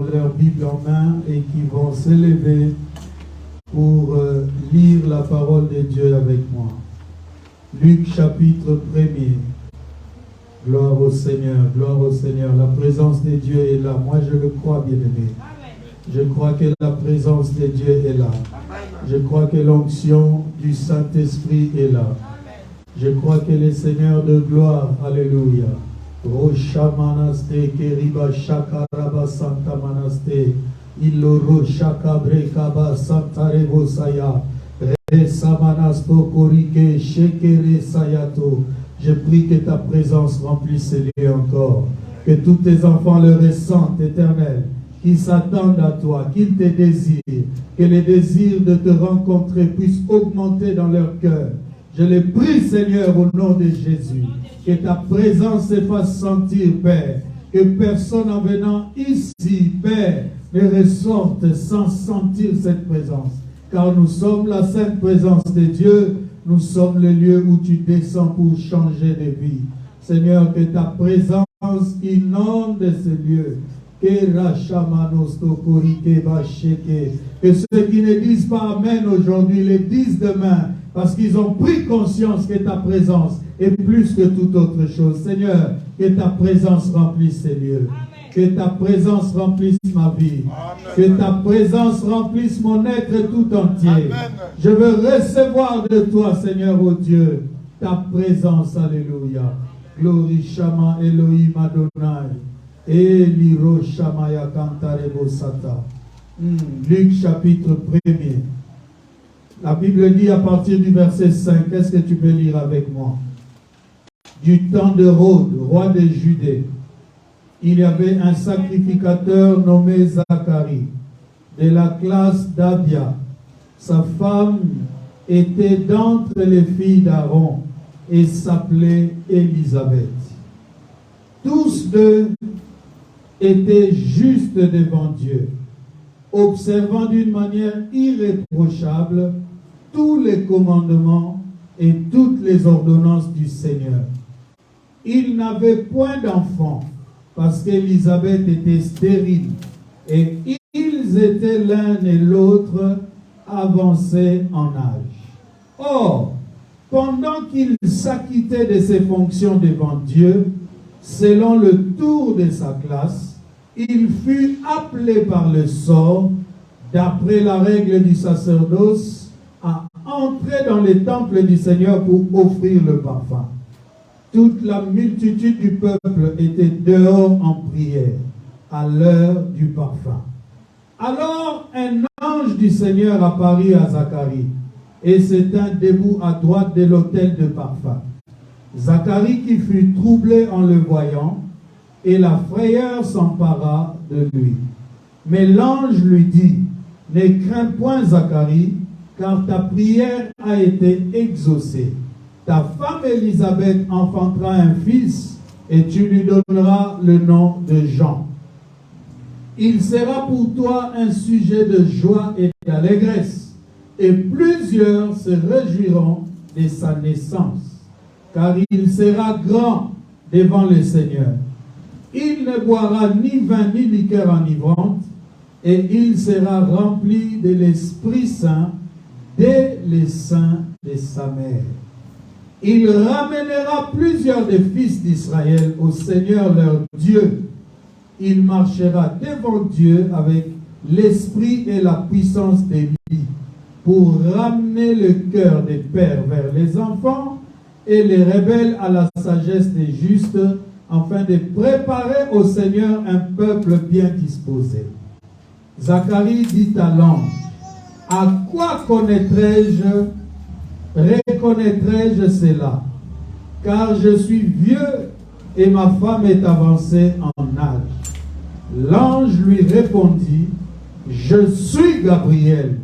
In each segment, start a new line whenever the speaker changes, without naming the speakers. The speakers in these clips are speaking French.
leur Bible en main et qui vont s'élever pour lire la parole de Dieu avec moi. Luc chapitre 1er. Gloire au Seigneur, gloire au Seigneur. La présence de Dieu est là. Moi je le crois, bien-aimé. Je crois que la présence de Dieu est là. Je crois que l'onction du Saint-Esprit est là. Je crois que le Seigneur de gloire, alléluia. Rosha manaste keriba shakaraba santa manaste illoro shakabre kaba santa rebosaya resa manasto korike shekere sayato. Je prie que ta présence remplisse ces lieux encore, que tous tes enfants le ressentent, Éternel, qu'ils s'attendent à toi, qu'ils te désirent, que les désirs de te rencontrer puissent augmenter dans leur cœur. Je les prie, Seigneur, au nom de Jésus, que ta présence se fasse sentir, Père, que personne en venant ici, Père, ne ressorte sans sentir cette présence, car nous sommes la sainte présence de Dieu. Nous sommes le lieu où tu descends pour changer de vie. Seigneur, que ta présence inonde ce lieu. Que ceux qui ne disent pas Amen aujourd'hui le disent demain, parce qu'ils ont pris conscience que ta présence est plus que toute autre chose. Seigneur, que ta présence remplisse ces lieux. Que ta présence remplisse ma vie. Amen. Que ta présence remplisse mon être tout entier. Amen. Je veux recevoir de toi, Seigneur, ô Dieu, ta présence. Alléluia. Glory Shama Elohim Adonai. Eliro Shamaya Kantarebo Sata. Luc chapitre 1er. La Bible dit à partir du verset 5, qu'est-ce que tu peux lire avec moi? Du temps de Hérode, roi de Judée, il y avait un sacrificateur nommé Zacharie, de la classe d'Abia. Sa femme était d'entre les filles d'Aaron et s'appelait Élisabeth. Tous deux étaient justes devant Dieu, observant d'une manière irréprochable tous les commandements et toutes les ordonnances du Seigneur. Ils n'avaient point d'enfants, parce qu'Élisabeth était stérile, et ils étaient l'un et l'autre avancés en âge. Or, pendant qu'il s'acquittait de ses fonctions devant Dieu, selon le tour de sa classe, il fut appelé par le sort, d'après la règle du sacerdoce, à entrer dans les temples du Seigneur pour offrir le parfum. Toute la multitude du peuple était dehors en prière, à l'heure du parfum. Alors un ange du Seigneur apparut à Zacharie, et se tint debout à droite de l'autel de parfum. Zacharie qui fut troublé en le voyant, et la frayeur s'empara de lui. Mais l'ange lui dit, « Ne crains point, Zacharie, car ta prière a été exaucée. Ta femme Élisabeth enfantera un fils, et tu lui donneras le nom de Jean. Il sera pour toi un sujet de joie et d'allégresse, et plusieurs se réjouiront de sa naissance, car il sera grand devant le Seigneur. Il ne boira ni vin ni liqueur enivrante, et il sera rempli de l'Esprit Saint dès les seins de sa mère. Il ramènera plusieurs des fils d'Israël au Seigneur leur Dieu. Il marchera devant Dieu avec l'esprit et la puissance d'Élie, pour ramener le cœur des pères vers les enfants et les rebelles à la sagesse des justes, afin de préparer au Seigneur un peuple bien disposé. Zacharie dit à l'ange, « À quoi reconnaîtrai-je cela? Car je suis vieux et ma femme est avancée en âge. » L'ange lui répondit, « Je suis Gabriel,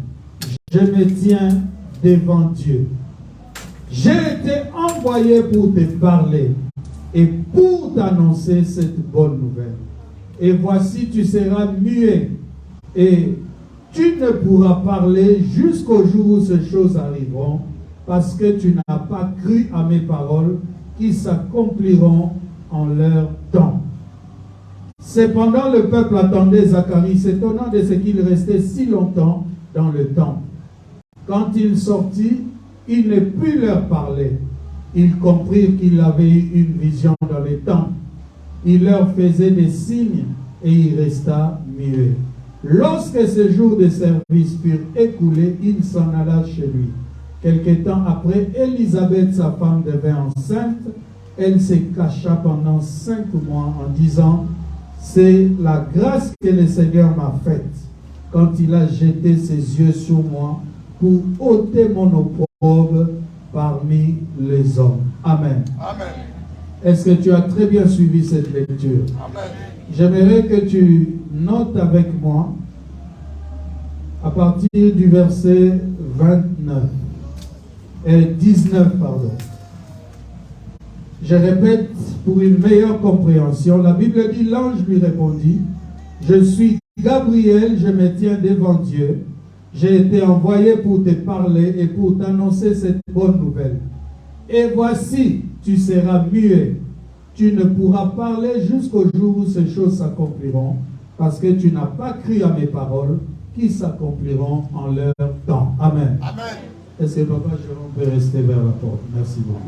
je me tiens devant Dieu. J'ai été envoyé pour te parler et pour t'annoncer cette bonne nouvelle. Et voici, tu seras muet et tu ne pourras parler jusqu'au jour où ces choses arriveront, parce que tu n'as pas cru à mes paroles qui s'accompliront en leur temps. » Cependant, le peuple attendait Zacharie, s'étonnant de ce qu'il restait si longtemps dans le temple. Quand il sortit, il ne put leur parler. Ils comprirent qu'il avait eu une vision dans le temple. Il leur faisait des signes et il resta muet. Lorsque ces jours de service furent écoulés, il s'en alla chez lui. Quelque temps après, Élisabeth, sa femme, devint enceinte. Elle se cacha pendant 5 mois en disant: c'est la grâce que le Seigneur m'a faite quand il a jeté ses yeux sur moi pour ôter mon opprobre parmi les hommes. Amen.
Amen.
Est-ce que tu as très bien suivi cette lecture?
Amen.
J'aimerais que tu notes avec moi à partir du verset 19, pardon. Je répète pour une meilleure compréhension. La Bible dit: l'ange lui répondit: je suis Gabriel, je me tiens devant Dieu. J'ai été envoyé pour te parler et pour t'annoncer cette bonne nouvelle. Et voici, tu seras muet. Tu ne pourras parler jusqu'au jour où ces choses s'accompliront, parce que tu n'as pas cru à mes paroles qui s'accompliront en leur temps. Amen.
Amen.
Est-ce que Papa Jérôme peut rester vers la porte? Merci beaucoup.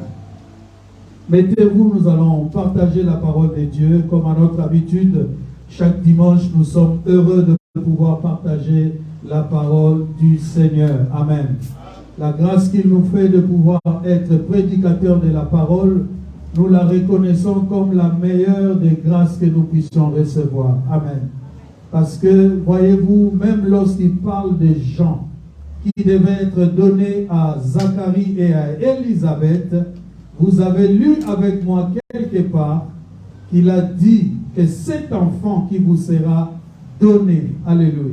Mettez-vous, nous allons partager la parole de Dieu. Comme à notre habitude, chaque dimanche, nous sommes heureux de pouvoir partager la parole du Seigneur. Amen. La grâce qu'il nous fait de pouvoir être prédicateurs de la parole, nous la reconnaissons comme la meilleure des grâces que nous puissions recevoir. Amen. Parce que, voyez-vous, même lorsqu'il parle des gens qui devaient être donnés à Zacharie et à Élisabeth, vous avez lu avec moi quelque part qu'il a dit que cet enfant qui vous sera donné, alléluia,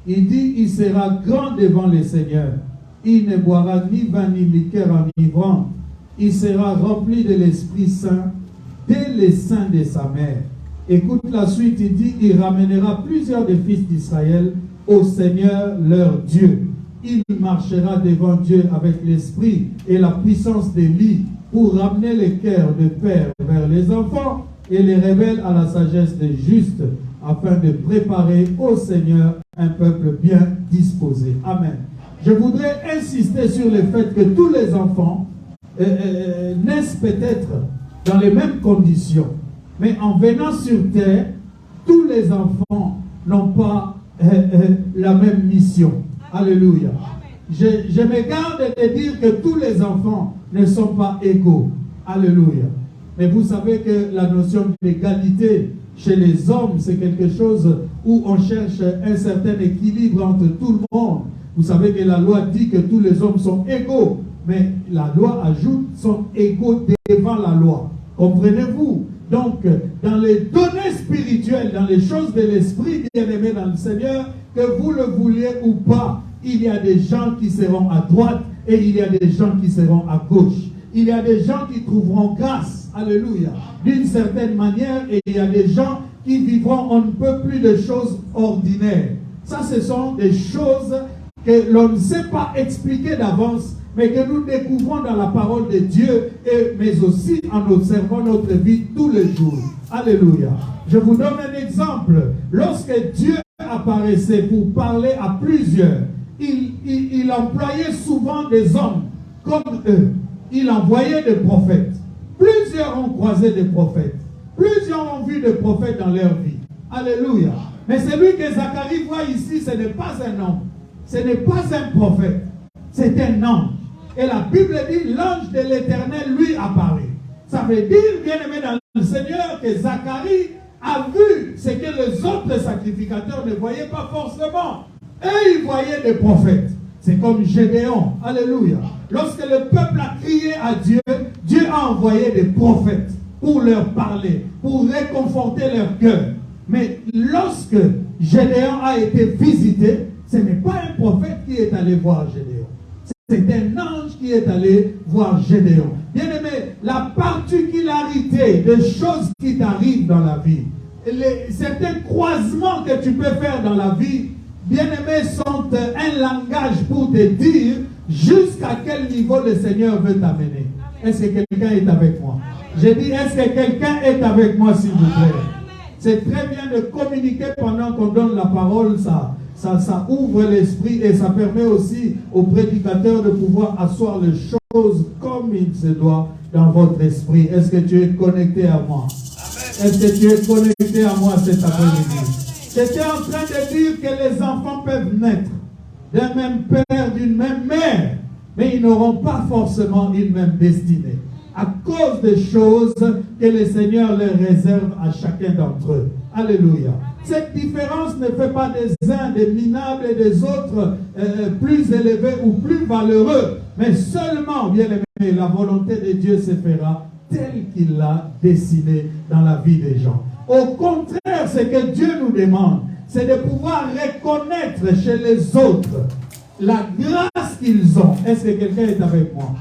il dit: il sera grand devant le Seigneur. Il ne boira ni vin ni liqueur enivrante. Il sera rempli de l'Esprit Saint dès le sein de sa mère. Écoute la suite, il dit: il ramènera plusieurs des fils d'Israël au Seigneur leur Dieu. Il marchera devant Dieu avec l'esprit et la puissance d'Élie pour ramener les cœurs de père vers les enfants et les rebelles à la sagesse des justes, afin de préparer au Seigneur un peuple bien disposé. Amen. Je voudrais insister sur le fait que tous les enfants naissent peut-être dans les mêmes conditions, mais en venant sur terre, tous les enfants n'ont pas la même mission. Alléluia. Je me garde de dire que tous les enfants ne sont pas égaux. Alléluia. Mais vous savez que la notion d'égalité chez les hommes, c'est quelque chose où on cherche un certain équilibre entre tout le monde. Vous savez que la loi dit que tous les hommes sont égaux, mais la loi ajoute sont égaux devant la loi. Comprenez-vous? Donc, dans les données spirituelles, dans les choses de l'esprit, bien-aimés dans le Seigneur, que vous le vouliez ou pas, il y a des gens qui seront à droite et il y a des gens qui seront à gauche. Il y a des gens qui trouveront grâce, alléluia, d'une certaine manière, et il y a des gens qui vivront on ne peut plus de choses ordinaires. Ça, ce sont des choses que l'on ne sait pas expliquer d'avance, mais que nous découvrons dans la parole de Dieu, mais aussi en observant notre vie tous les jours. Alléluia. Je vous donne un exemple. Lorsque Dieu apparaissait pour parler à plusieurs, il employait souvent des hommes comme eux. Il envoyait des prophètes. Plusieurs ont croisé des prophètes. Plusieurs ont vu des prophètes dans leur vie. Alléluia. Mais celui que Zacharie voit ici, ce n'est pas un homme. Ce n'est pas un prophète. C'est un ange. Et la Bible dit, l'ange de l'Éternel lui apparaît. Ça veut dire, bien-aimé dans le Seigneur, que Zacharie a vu ce que les autres sacrificateurs ne voyaient pas forcément. Et ils voyaient des prophètes. C'est comme Gédéon. Alléluia. Lorsque le peuple a crié à Dieu, Dieu a envoyé des prophètes pour leur parler, pour réconforter leur cœur. Mais lorsque Gédéon a été visité, ce n'est pas un prophète qui est allé voir Gédéon. C'est un ange qui est allé voir Gédéon. Bien-aimé, la particularité des choses qui t'arrivent dans la vie, certains croisements que tu peux faire dans la vie, bien-aimé, sont un langage pour te dire jusqu'à quel niveau le Seigneur veut t'amener. Est-ce que quelqu'un est avec moi? J'ai dit, est-ce que quelqu'un est avec moi, s'il vous plaît? C'est très bien de communiquer pendant qu'on donne la parole, ça ouvre l'esprit et ça permet aussi aux prédicateurs de pouvoir asseoir les choses comme il se doit dans votre esprit. Est-ce que tu es connecté à moi? Est-ce que tu es connecté à moi cet après-midi? J'étais en train de dire que les enfants peuvent naître d'un même père, d'une même mère, mais ils n'auront pas forcément une même destinée, à cause des choses que le Seigneur leur réserve à chacun d'entre eux. Alléluia. Cette différence ne fait pas des uns des minables et des autres plus élevés ou plus valeureux, mais seulement, bien aimé, la volonté de Dieu se fera telle qu'il l'a dessinée dans la vie des gens. Au contraire, ce que Dieu nous demande, c'est de pouvoir reconnaître chez les autres la grâce qu'ils ont. Est-ce que quelqu'un est avec moi?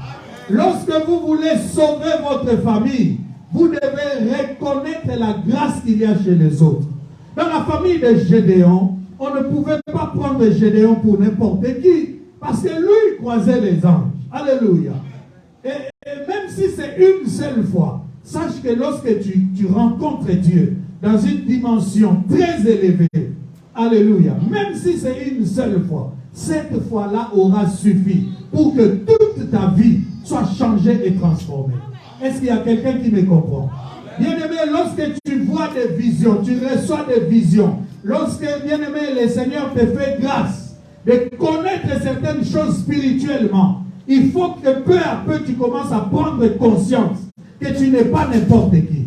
Lorsque vous voulez sauver votre famille, vous devez reconnaître la grâce qu'il y a chez les autres. Dans la famille de Gédéon, on ne pouvait pas prendre Gédéon pour n'importe qui, parce que lui croisait les anges. Alléluia. Et même si c'est une seule fois, sache que lorsque tu rencontres Dieu dans une dimension très élevée, alléluia, même si c'est une seule fois, cette fois-là aura suffi pour que toute ta vie soit changée et transformée. Est-ce qu'il y a quelqu'un qui me comprend? Bien-aimé, lorsque tu vois des visions, tu reçois des visions, lorsque, bien-aimé, le Seigneur te fait grâce de connaître certaines choses spirituellement, il faut que peu à peu tu commences à prendre conscience que tu n'es pas n'importe qui.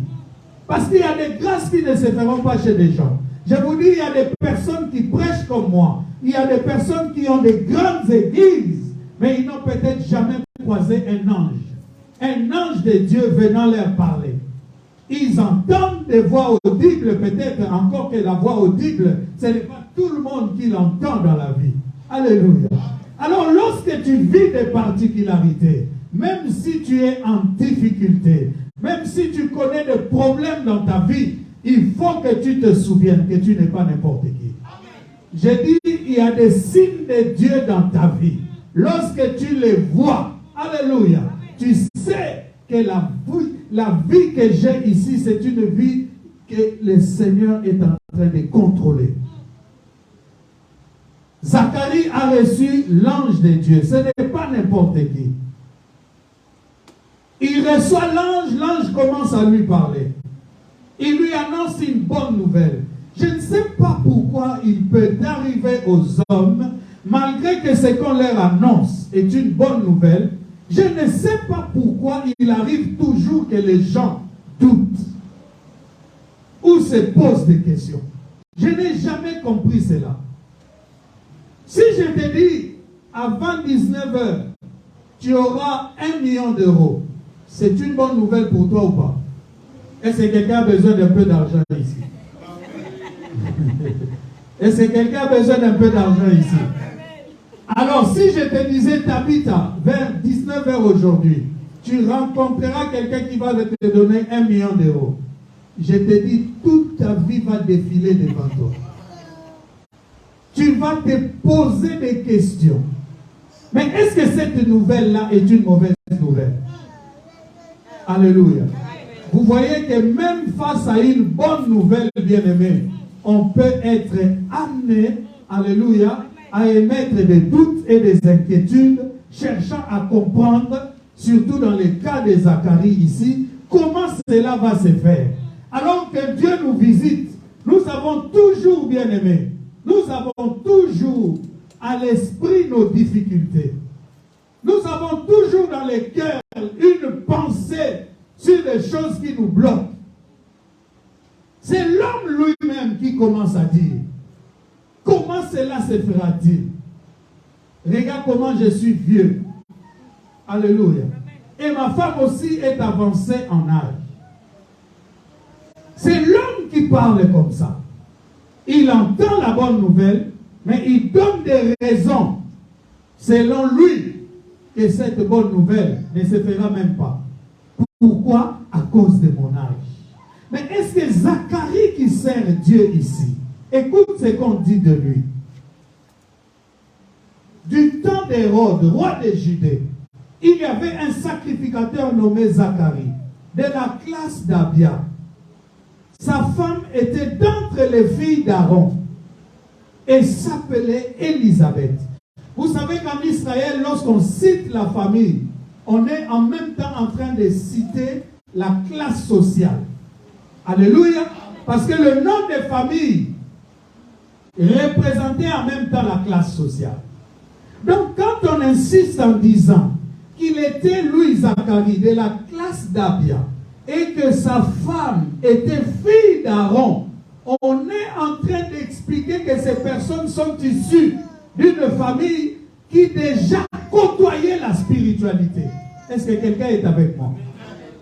Parce qu'il y a des grâces qui ne se feront pas chez des gens. Je vous dis, il y a des personnes qui prêchent comme moi. Il y a des personnes qui ont des grandes églises, mais ils n'ont peut-être jamais croisé un ange. Un ange de Dieu venant leur parler. Ils entendent des voix audibles, peut-être encore que la voix audible, ce n'est pas tout le monde qui l'entend dans la vie. Alléluia. Alors lorsque tu vis des particularités, même si tu es en difficulté, même si tu connais des problèmes dans ta vie, il faut que tu te souviennes que tu n'es pas n'importe qui. J'ai dit, il y a des signes de Dieu dans ta vie. Lorsque tu les vois, alléluia, tu sais que la vie que j'ai ici, c'est une vie que le Seigneur est en train de contrôler. Zacharie a reçu l'ange de Dieu. Ce n'est pas n'importe qui. Il reçoit l'ange, l'ange commence à lui parler. Il lui annonce une bonne nouvelle. Je ne sais pas pourquoi il peut arriver aux hommes, malgré que ce qu'on leur annonce est une bonne nouvelle, je ne sais pas pourquoi il arrive toujours que les gens doutent ou se posent des questions. Je n'ai jamais compris cela. Si je te dis, avant 19h, tu auras 1 million d'euros, c'est une bonne nouvelle pour toi ou pas? Est-ce que quelqu'un a besoin d'un peu d'argent ici? Est-ce que quelqu'un a besoin d'un peu d'argent ici? Alors, si je te disais, Tabitha, vers 19h aujourd'hui, tu rencontreras quelqu'un qui va te donner 1 million d'euros. Je te dis, toute ta vie va défiler devant toi. Tu vas te poser des questions. Mais est-ce que cette nouvelle-là est une mauvaise nouvelle? Alléluia. Vous voyez que même face à une bonne nouvelle, bien-aimée, on peut être amené, alléluia, à émettre des doutes et des inquiétudes, cherchant à comprendre, surtout dans le cas de Zacharie ici, comment cela va se faire. Alors que Dieu nous visite, nous avons toujours, bien-aimés, nous avons toujours à l'esprit nos difficultés. Nous avons toujours dans le cœur une pensée sur des choses qui nous bloquent. C'est l'homme lui-même qui commence à dire, comment cela se fera-t-il? Regarde comment je suis vieux. Alléluia. Et ma femme aussi est avancée en âge. C'est l'homme qui parle comme ça. Il entend la bonne nouvelle, mais il donne des raisons, selon lui, que cette bonne nouvelle ne se fera même pas. Pourquoi? À cause de mon âge. Mais est-ce que Zacharie qui sert Dieu ici, écoute ce qu'on dit de lui. Du temps d'Hérode, roi de Judée, il y avait un sacrificateur nommé Zacharie, de la classe d'Abia. Sa femme était d'entre les filles d'Aaron et s'appelait Élisabeth. Vous savez qu'en Israël, lorsqu'on cite la famille, on est en même temps en train de citer la classe sociale. Alléluia. Parce que le nom des familles représentait en même temps la classe sociale. Donc quand on insiste en disant qu'il était Louis Zacharie de la classe d'Abia et que sa femme était fille d'Aaron, on est en train d'expliquer que ces personnes sont issues d'une famille qui déjà côtoyait la spiritualité. Est-ce que quelqu'un est avec moi?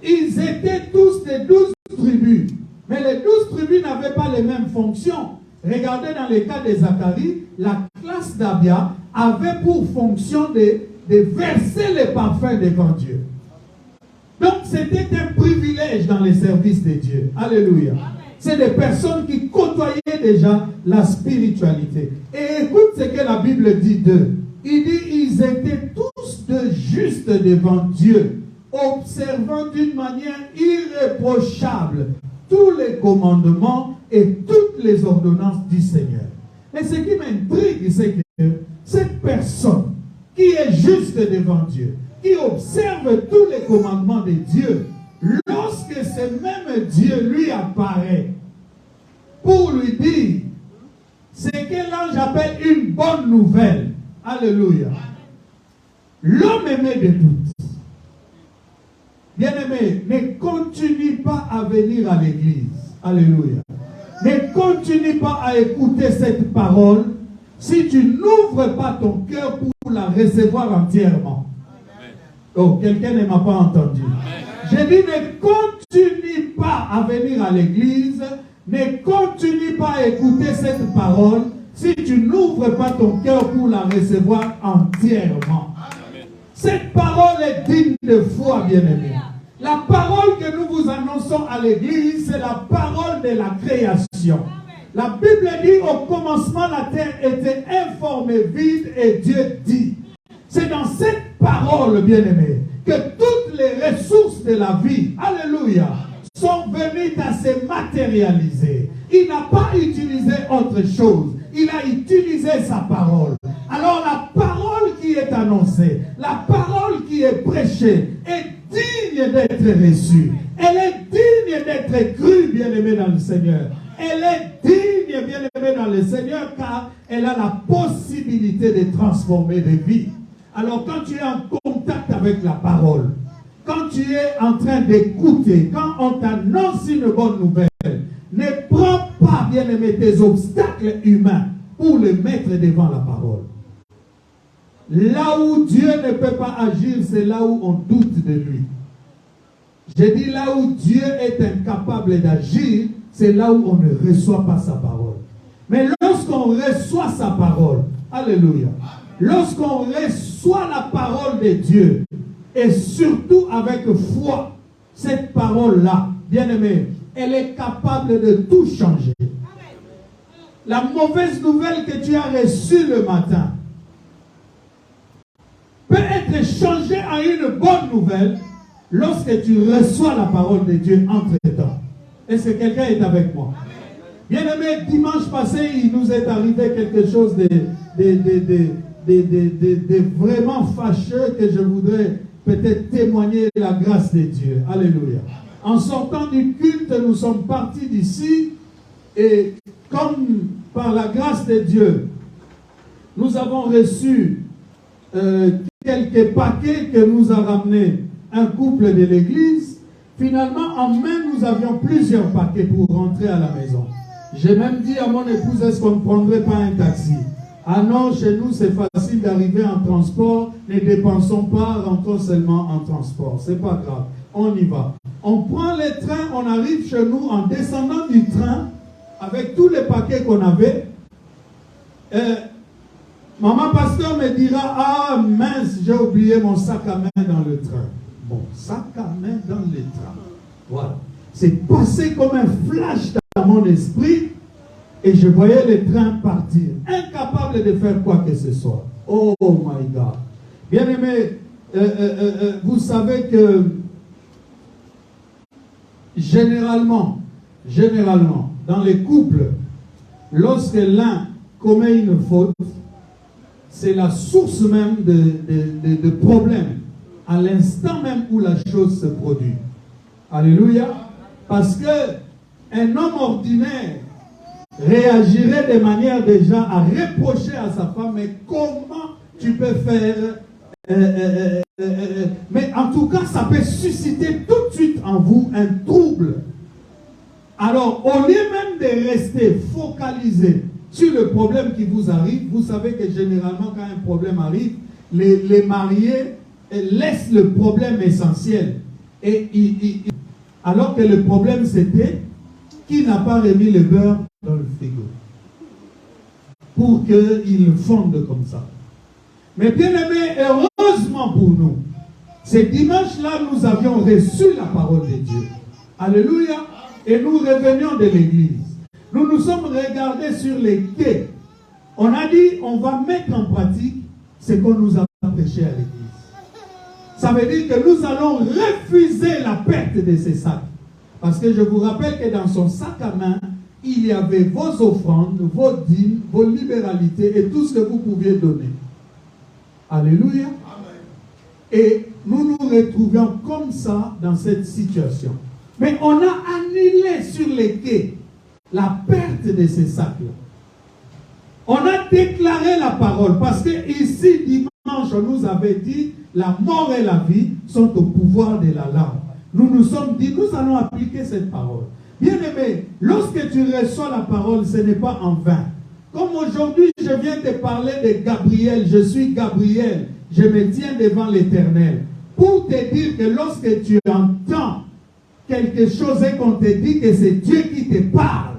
Ils étaient tous des 12 tribus, mais les 12 tribus n'avaient pas les mêmes fonctions. Regardez dans le cas de Zacharie, la classe d'Abia avait pour fonction de verser les parfums devant Dieu. Donc c'était un privilège dans les services de Dieu. Alléluia. C'est des personnes qui côtoyaient déjà la spiritualité. Et écoute ce que la Bible dit d'eux. Il dit, ils étaient tous de justes devant Dieu, observant d'une manière irréprochable tous les commandements et toutes les ordonnances du Seigneur. Et ce qui m'intrigue, c'est que cette personne qui est juste devant Dieu, qui observe tous les commandements de Dieu, lorsque ce même Dieu lui apparaît pour lui dire ce que l'ange appelle une bonne nouvelle, alléluia, l'homme aimé de toutes, bien-aimé, ne continue pas à venir à l'église, alléluia, ne continue pas à écouter cette parole si tu n'ouvres pas ton cœur pour la recevoir entièrement. Oh, quelqu'un ne m'a pas entendu. J'ai dit, ne continue pas à venir à l'église, ne continue pas à écouter cette parole si tu n'ouvres pas ton cœur pour la recevoir entièrement. Cette parole est digne de foi, bien-aimé. La parole que nous vous annonçons à l'église, c'est la parole de la création. La Bible dit, au commencement, la terre était informe et vide, et Dieu dit. C'est dans cette parole, bien-aimé, que toutes les ressources de la vie, alléluia, sont venues à se matérialiser. Il n'a pas utilisé autre chose. Il a utilisé sa parole. Alors la parole qui est annoncée, la parole qui est prêchée est digne d'être reçue. Elle est digne d'être crue, bien-aimé dans le Seigneur. Elle est digne, bien-aimé dans le Seigneur, car elle a la possibilité de transformer des vies. Alors quand tu es en contact avec la parole, quand tu es en train d'écouter, quand on t'annonce une bonne nouvelle, ne prends pas, bien-aimé, tes obstacles humains pour les mettre devant la parole. Là où Dieu ne peut pas agir, c'est là où on doute de lui. J'ai dit là où Dieu est incapable d'agir, c'est là où on ne reçoit pas sa parole. Mais lorsqu'on reçoit sa parole, alléluia, lorsqu'on reçoit la parole de Dieu, et surtout avec foi, cette parole-là, bien-aimé, elle est capable de tout changer. La mauvaise nouvelle que tu as reçue le matin peut être changée en une bonne nouvelle lorsque tu reçois la parole de Dieu entre-temps. Est-ce que quelqu'un est avec moi? Bien-aimé, dimanche passé, il nous est arrivé quelque chose de vraiment fâcheux que je voudrais peut-être témoigner la grâce de Dieu. Alléluia. En sortant du culte, nous sommes partis d'ici et comme par la grâce de Dieu, nous avons reçu quelques paquets que nous a ramenés un couple de l'église. Finalement, en main, nous avions plusieurs paquets pour rentrer à la maison. J'ai même dit à mon épouse, est-ce qu'on ne prendrait pas un taxi? Ah non, chez nous, c'est facile d'arriver en transport. Ne dépensons pas, rentrons seulement en transport. C'est pas grave. On y va. On prend le train, on arrive chez nous en descendant du train avec tous les paquets qu'on avait. Maman pasteur me dira, ah mince, j'ai oublié mon sac à main dans le train. Mon sac à main dans le train. Voilà. C'est passé comme un flash dans mon esprit. Et je voyais le train partir, incapable de faire quoi que ce soit. Oh my God. Bien-aimé, vous savez que généralement, généralement, dans les couples, lorsque l'un commet une faute, c'est la source même de problèmes, à l'instant même où la chose se produit. Alléluia. Parce que un homme ordinaire réagirait de manière déjà à reprocher à sa femme, mais comment tu peux faire mais en tout cas, ça peut susciter tout de suite en vous un trouble. Alors, au lieu même de rester focalisé sur le problème qui vous arrive, vous savez que généralement, quand un problème arrive, les mariés laissent le problème essentiel. Alors que le problème, c'était qui n'a pas remis le beurre dans le frigo pour qu'il fonde comme ça. Mais bien aimé, heureusement pour nous, ce dimanche-là, nous avions reçu la parole de Dieu. Alléluia. Et nous revenions de l'église. Nous nous sommes regardés sur les quais. On a dit, on va mettre en pratique ce qu'on nous a prêché à l'église. Ça veut dire que nous allons refuser la perte de ces sacs. Parce que je vous rappelle que dans son sac à main, il y avait vos offrandes, vos dîmes, vos libéralités et tout ce que vous pouviez donner. Alléluia. Amen. Et nous nous retrouvions comme ça dans cette situation. Mais on a annulé sur les quais la perte de ces sacs-là. On a déclaré la parole parce que ici, dimanche, on nous avait dit la mort et la vie sont au pouvoir de la langue. Nous nous sommes dit, nous allons appliquer cette parole. Bien-aimé, lorsque tu reçois la parole, ce n'est pas en vain. Comme aujourd'hui, je viens te parler de Gabriel, je suis Gabriel, je me tiens devant l'Éternel. Pour te dire que lorsque tu entends quelque chose et qu'on te dit que c'est Dieu qui te parle,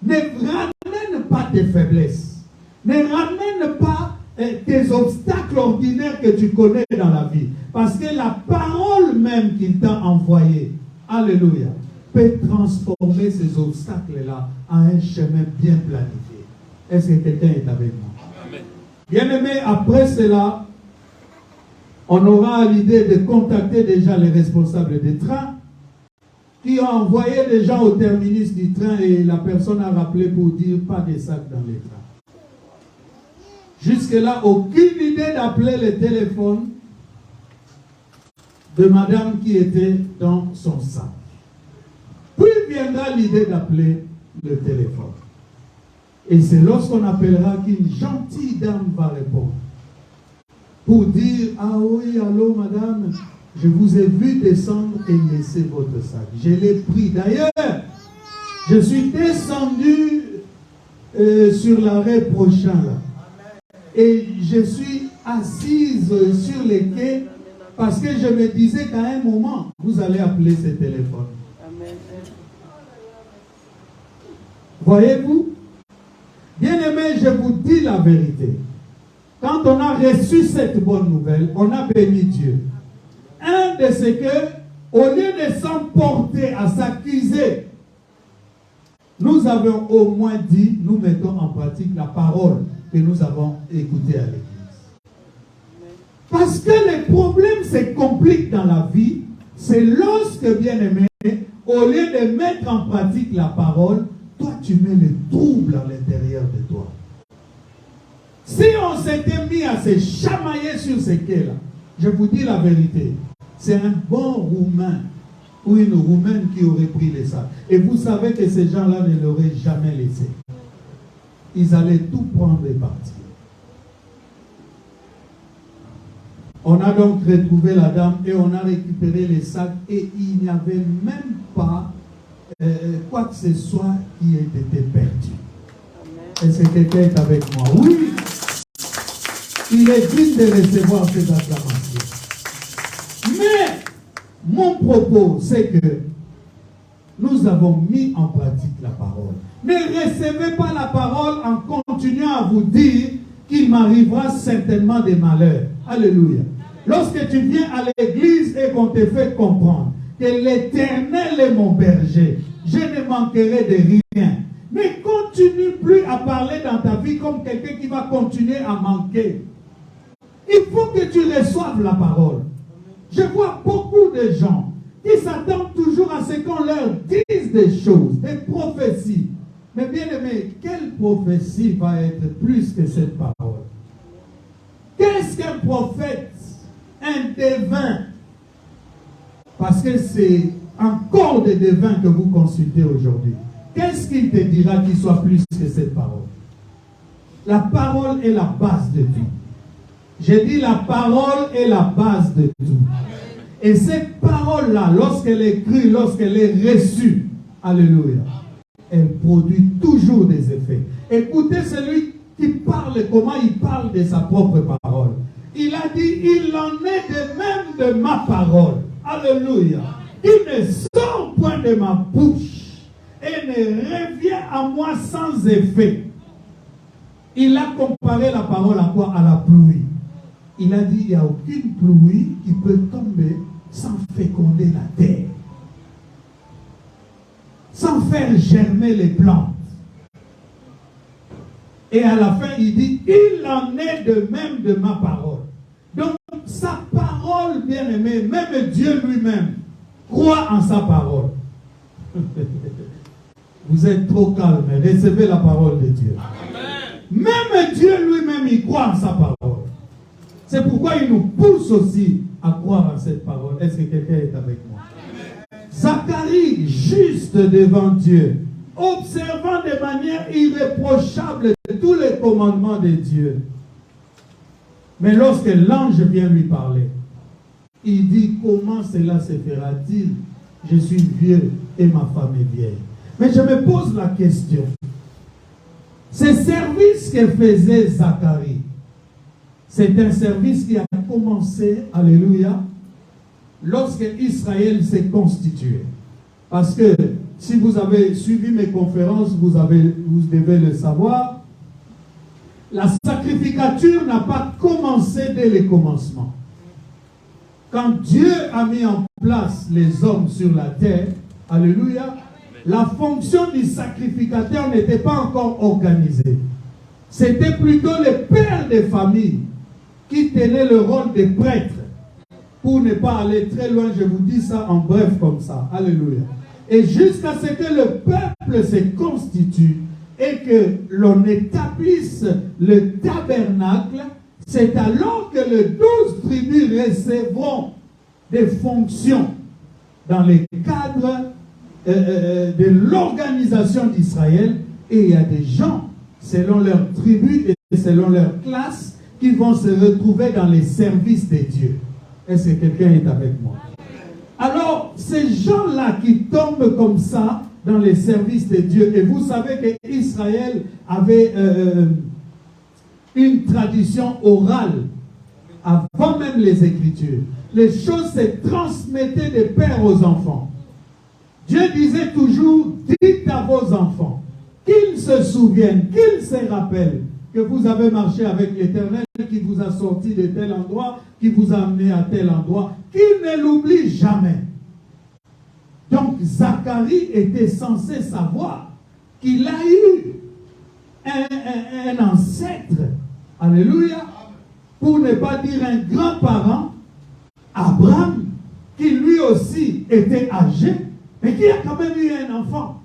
ne ramène pas tes faiblesses, ne ramène pas tes obstacles ordinaires que tu connais dans la vie. Parce que la parole même qu'il t'a envoyée, alléluia, peut transformer ces obstacles-là en un chemin bien planifié. Est-ce que quelqu'un est avec moi? Amen. Bien-aimé, après cela, on aura l'idée de contacter déjà les responsables des trains qui ont envoyé des gens au terminus du train et la personne a rappelé pour dire pas de sacs dans les trains. Jusque-là, aucune idée d'appeler le téléphone de madame qui était dans son sac. Puis viendra l'idée d'appeler le téléphone. Et c'est lorsqu'on appellera qu'une gentille dame va répondre. Pour dire, ah oui, allô madame, je vous ai vu descendre et laisser votre sac. Je l'ai pris. D'ailleurs, je suis descendu sur l'arrêt prochain là. Et je suis assise sur les quais parce que je me disais qu'à un moment, vous allez appeler ce téléphone. Voyez-vous? Bien-aimés, je vous dis la vérité. Quand on a reçu cette bonne nouvelle, on a béni Dieu. Un de ce que, au lieu de s'emporter à s'accuser, nous avons au moins dit, nous mettons en pratique la parole que nous avons écoutée à l'église. Parce que les problèmes se compliquent dans la vie, c'est lorsque, bien-aimé, au lieu de mettre en pratique la parole, toi tu mets le trouble à l'intérieur de toi. Si on s'était mis à se chamailler sur ces quais-là, je vous dis la vérité, c'est un bon Roumain ou une Roumaine qui aurait pris les sacs. Et vous savez que ces gens-là ne l'auraient jamais laissé. Ils allaient tout prendre et partir. On a donc retrouvé la dame et on a récupéré les sacs et il n'y avait même pas quoi que ce soit qui ait été perdu. Est-ce que quelqu'un est avec moi? Oui! Il est digne de recevoir cette acclamation. Mais mon propos, c'est que nous avons mis en pratique la parole. Ne recevez pas la parole en continuant à vous dire qu'il m'arrivera certainement des malheurs. Alléluia. Lorsque tu viens à l'église et qu'on te fait comprendre que l'Éternel est mon berger, je ne manquerai de rien. Ne continue plus à parler dans ta vie comme quelqu'un qui va continuer à manquer. Il faut que tu reçoives la parole. Je vois beaucoup de gens qui s'attendent toujours à ce qu'on leur dise disent des choses, des prophéties. Mais bien aimé, quelle prophétie va être plus que cette parole? Qu'est-ce qu'un prophète, un devin? Parce que c'est encore des devins que vous consultez aujourd'hui. Qu'est-ce qu'il te dira qui soit plus que cette parole? La parole est la base de tout. J'ai dit la parole est la base de tout. Et cette parole-là, lorsqu'elle est crue, lorsqu'elle est reçue, alléluia, elle produit toujours des effets. Écoutez celui qui parle, comment il parle de sa propre parole. Il a dit, il en est de même de ma parole. Alléluia. Il ne sort point de ma bouche et ne revient à moi sans effet. Il a comparé la parole à quoi? À la pluie. Il a dit, il n'y a aucune pluie qui peut tomber sans féconder la terre, sans faire germer les plantes. Et à la fin, il dit, il en est de même de ma parole. Donc, sa parole, bien aimée, même Dieu lui-même, croit en sa parole. Vous êtes trop calme, recevez la parole de Dieu. Amen. Même Dieu lui-même, il croit en sa parole. C'est pourquoi il nous pousse aussi à croire en cette parole. Est-ce que quelqu'un est avec moi? Amen. Zacharie, juste devant Dieu, observant de manière irréprochable tous les commandements de Dieu. Mais lorsque l'ange vient lui parler, il dit, comment cela se fera-t-il? Je suis vieux et ma femme est vieille. Mais je me pose la question. Ce service que faisait Zacharie, c'est un service qui a commencé, alléluia, lorsque Israël s'est constitué. Parce que si vous avez suivi mes conférences, vous devez le savoir, la sacrificature n'a pas commencé dès le commencement. Quand Dieu a mis en place les hommes sur la terre, alléluia, la fonction du sacrificateur n'était pas encore organisée. C'était plutôt les pères de famille qui tenaient le rôle de prêtre. Pour ne pas aller très loin, je vous dis ça en bref comme ça. Alléluia. Et jusqu'à ce que le peuple se constitue et que l'on établisse le tabernacle, c'est alors que les 12 tribus recevront des fonctions dans les cadres de l'organisation d'Israël. Et il y a des gens, selon leur tribu et selon leur classe, qui vont se retrouver dans les services de Dieu. Est-ce que quelqu'un est avec moi? Alors, ces gens-là qui tombent comme ça dans les services de Dieu, et vous savez qu'Israël avait une tradition orale avant même les Écritures. Les choses se transmettaient des pères aux enfants. Dieu disait toujours, dites à vos enfants, qu'ils se souviennent, qu'ils se rappellent que vous avez marché avec l'Éternel, qui vous a sorti de tel endroit, qui vous a amené à tel endroit, qu'ils ne l'oublient jamais. Donc Zacharie était censé savoir qu'il a eu un ancêtre, alléluia, pour ne pas dire un grand-parent, Abraham, qui lui aussi était âgé, mais qui a quand même eu un enfant.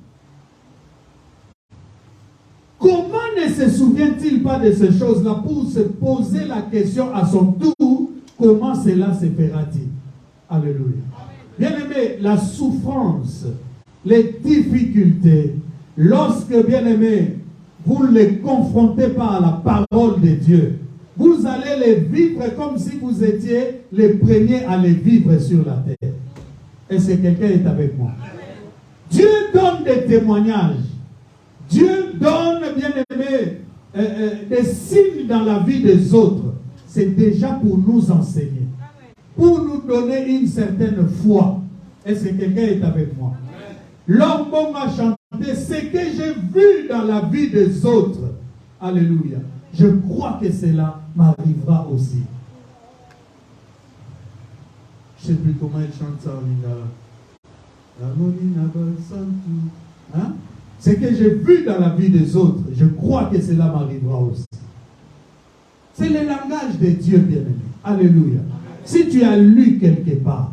Comment ne se souvient-il pas de ces choses-là pour se poser la question à son tour, comment cela se fera-t-il? Alléluia. Bien-aimé, la souffrance, les difficultés, lorsque, bien-aimé, vous ne les confrontez pas à la parole de Dieu, vous allez les vivre comme si vous étiez les premiers à les vivre sur la terre. Est-ce que quelqu'un est avec moi? Dieu donne des témoignages. Dieu donne, bien-aimé, des signes dans la vie des autres. C'est déjà pour nous enseigner, pour nous donner une certaine foi. Est-ce que quelqu'un est avec moi? L'homme m'a chanté ce que j'ai vu dans la vie des autres. Alléluia. Je crois que cela m'arrivera aussi. Je ne sais plus comment il chante ça en lingala. Hein? Ce que j'ai vu dans la vie des autres, je crois que cela m'arrivera aussi. C'est le langage de Dieu, bien-aimé. Alléluia. Si tu as lu quelque part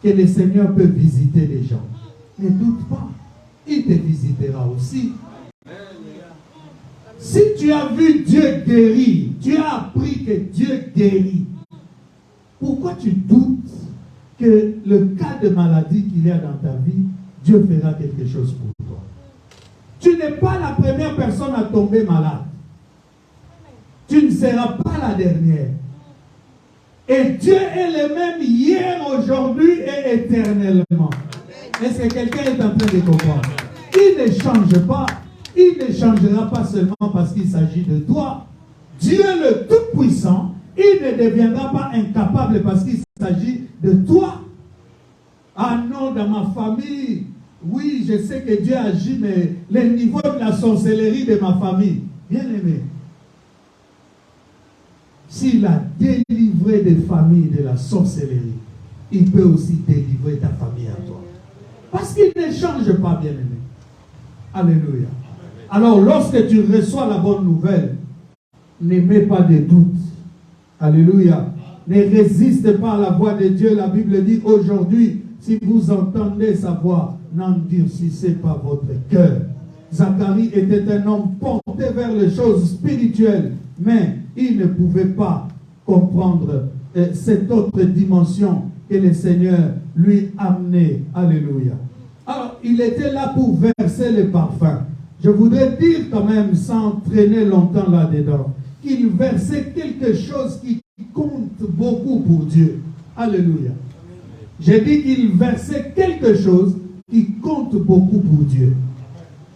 que le Seigneur peut visiter les gens, ne doute pas. il te visitera aussi. Si tu as vu Dieu guérir, tu as appris que Dieu guérit, pourquoi tu doutes que le cas de maladie qu'il y a dans ta vie, Dieu fera quelque chose pour toi? Tu n'es pas la première personne à tomber malade. Tu ne seras pas la dernière. Et Dieu est le même hier, aujourd'hui et éternellement. Est-ce que quelqu'un est en train de comprendre? Il ne change pas. Il ne changera pas seulement parce qu'il s'agit de toi. Dieu le Tout-Puissant, il ne deviendra pas incapable parce qu'il s'agit de toi. Ah non, dans ma famille, oui, je sais que Dieu agit, mais le niveau de la sorcellerie de ma famille, bien aimé, s'il a délivré des familles de la sorcellerie, il peut aussi délivrer ta famille à toi. Parce qu'il ne change pas, bien aimé. Alléluia. Alors, lorsque tu reçois la bonne nouvelle, n'aie pas de doute. Alléluia. Ne résiste pas à la voix de Dieu. La Bible dit aujourd'hui, si vous entendez sa voix, n'endurcissez pas votre cœur. Zacharie était un homme porté vers les choses spirituelles, mais il ne pouvait pas comprendre cette autre dimension que le Seigneur lui amenait. Alléluia. Alors, il était là pour verser le parfum. Je voudrais dire quand même, sans traîner longtemps là-dedans, qu'il versait quelque chose qui compte beaucoup pour Dieu. Alléluia. J'ai dit qu'il versait quelque chose qui compte beaucoup pour Dieu.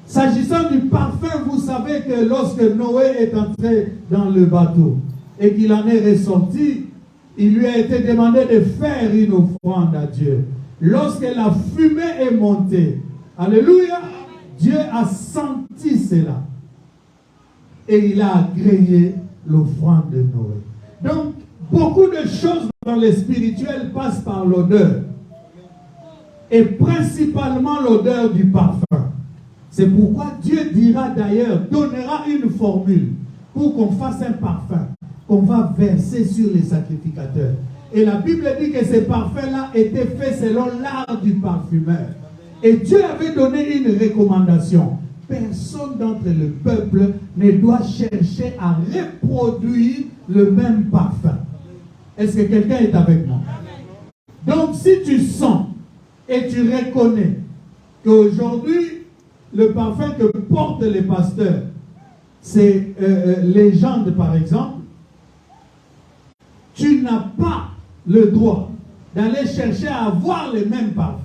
S'agissant du parfum, vous savez que lorsque Noé est entré dans le bateau et qu'il en est ressorti, il lui a été demandé de faire une offrande à Dieu. Lorsque la fumée est montée, alléluia, Dieu a senti cela. Et il a agréé l'offrande de Noé. Donc, beaucoup de choses dans le spirituel passent par l'odeur. Et principalement l'odeur du parfum. C'est pourquoi Dieu dira d'ailleurs, donnera une formule pour qu'on fasse un parfum qu'on va verser sur les sacrificateurs. Et la Bible dit que ces parfums-là étaient faits selon l'art du parfumeur. Et Dieu avait donné une recommandation. Personne d'entre le peuple ne doit chercher à reproduire le même parfum. Est-ce que quelqu'un est avec moi? Donc si tu sens et tu reconnais qu'aujourd'hui, le parfum que portent les pasteurs, c'est Légende par exemple, tu n'as pas le droit d'aller chercher à avoir les mêmes parfums.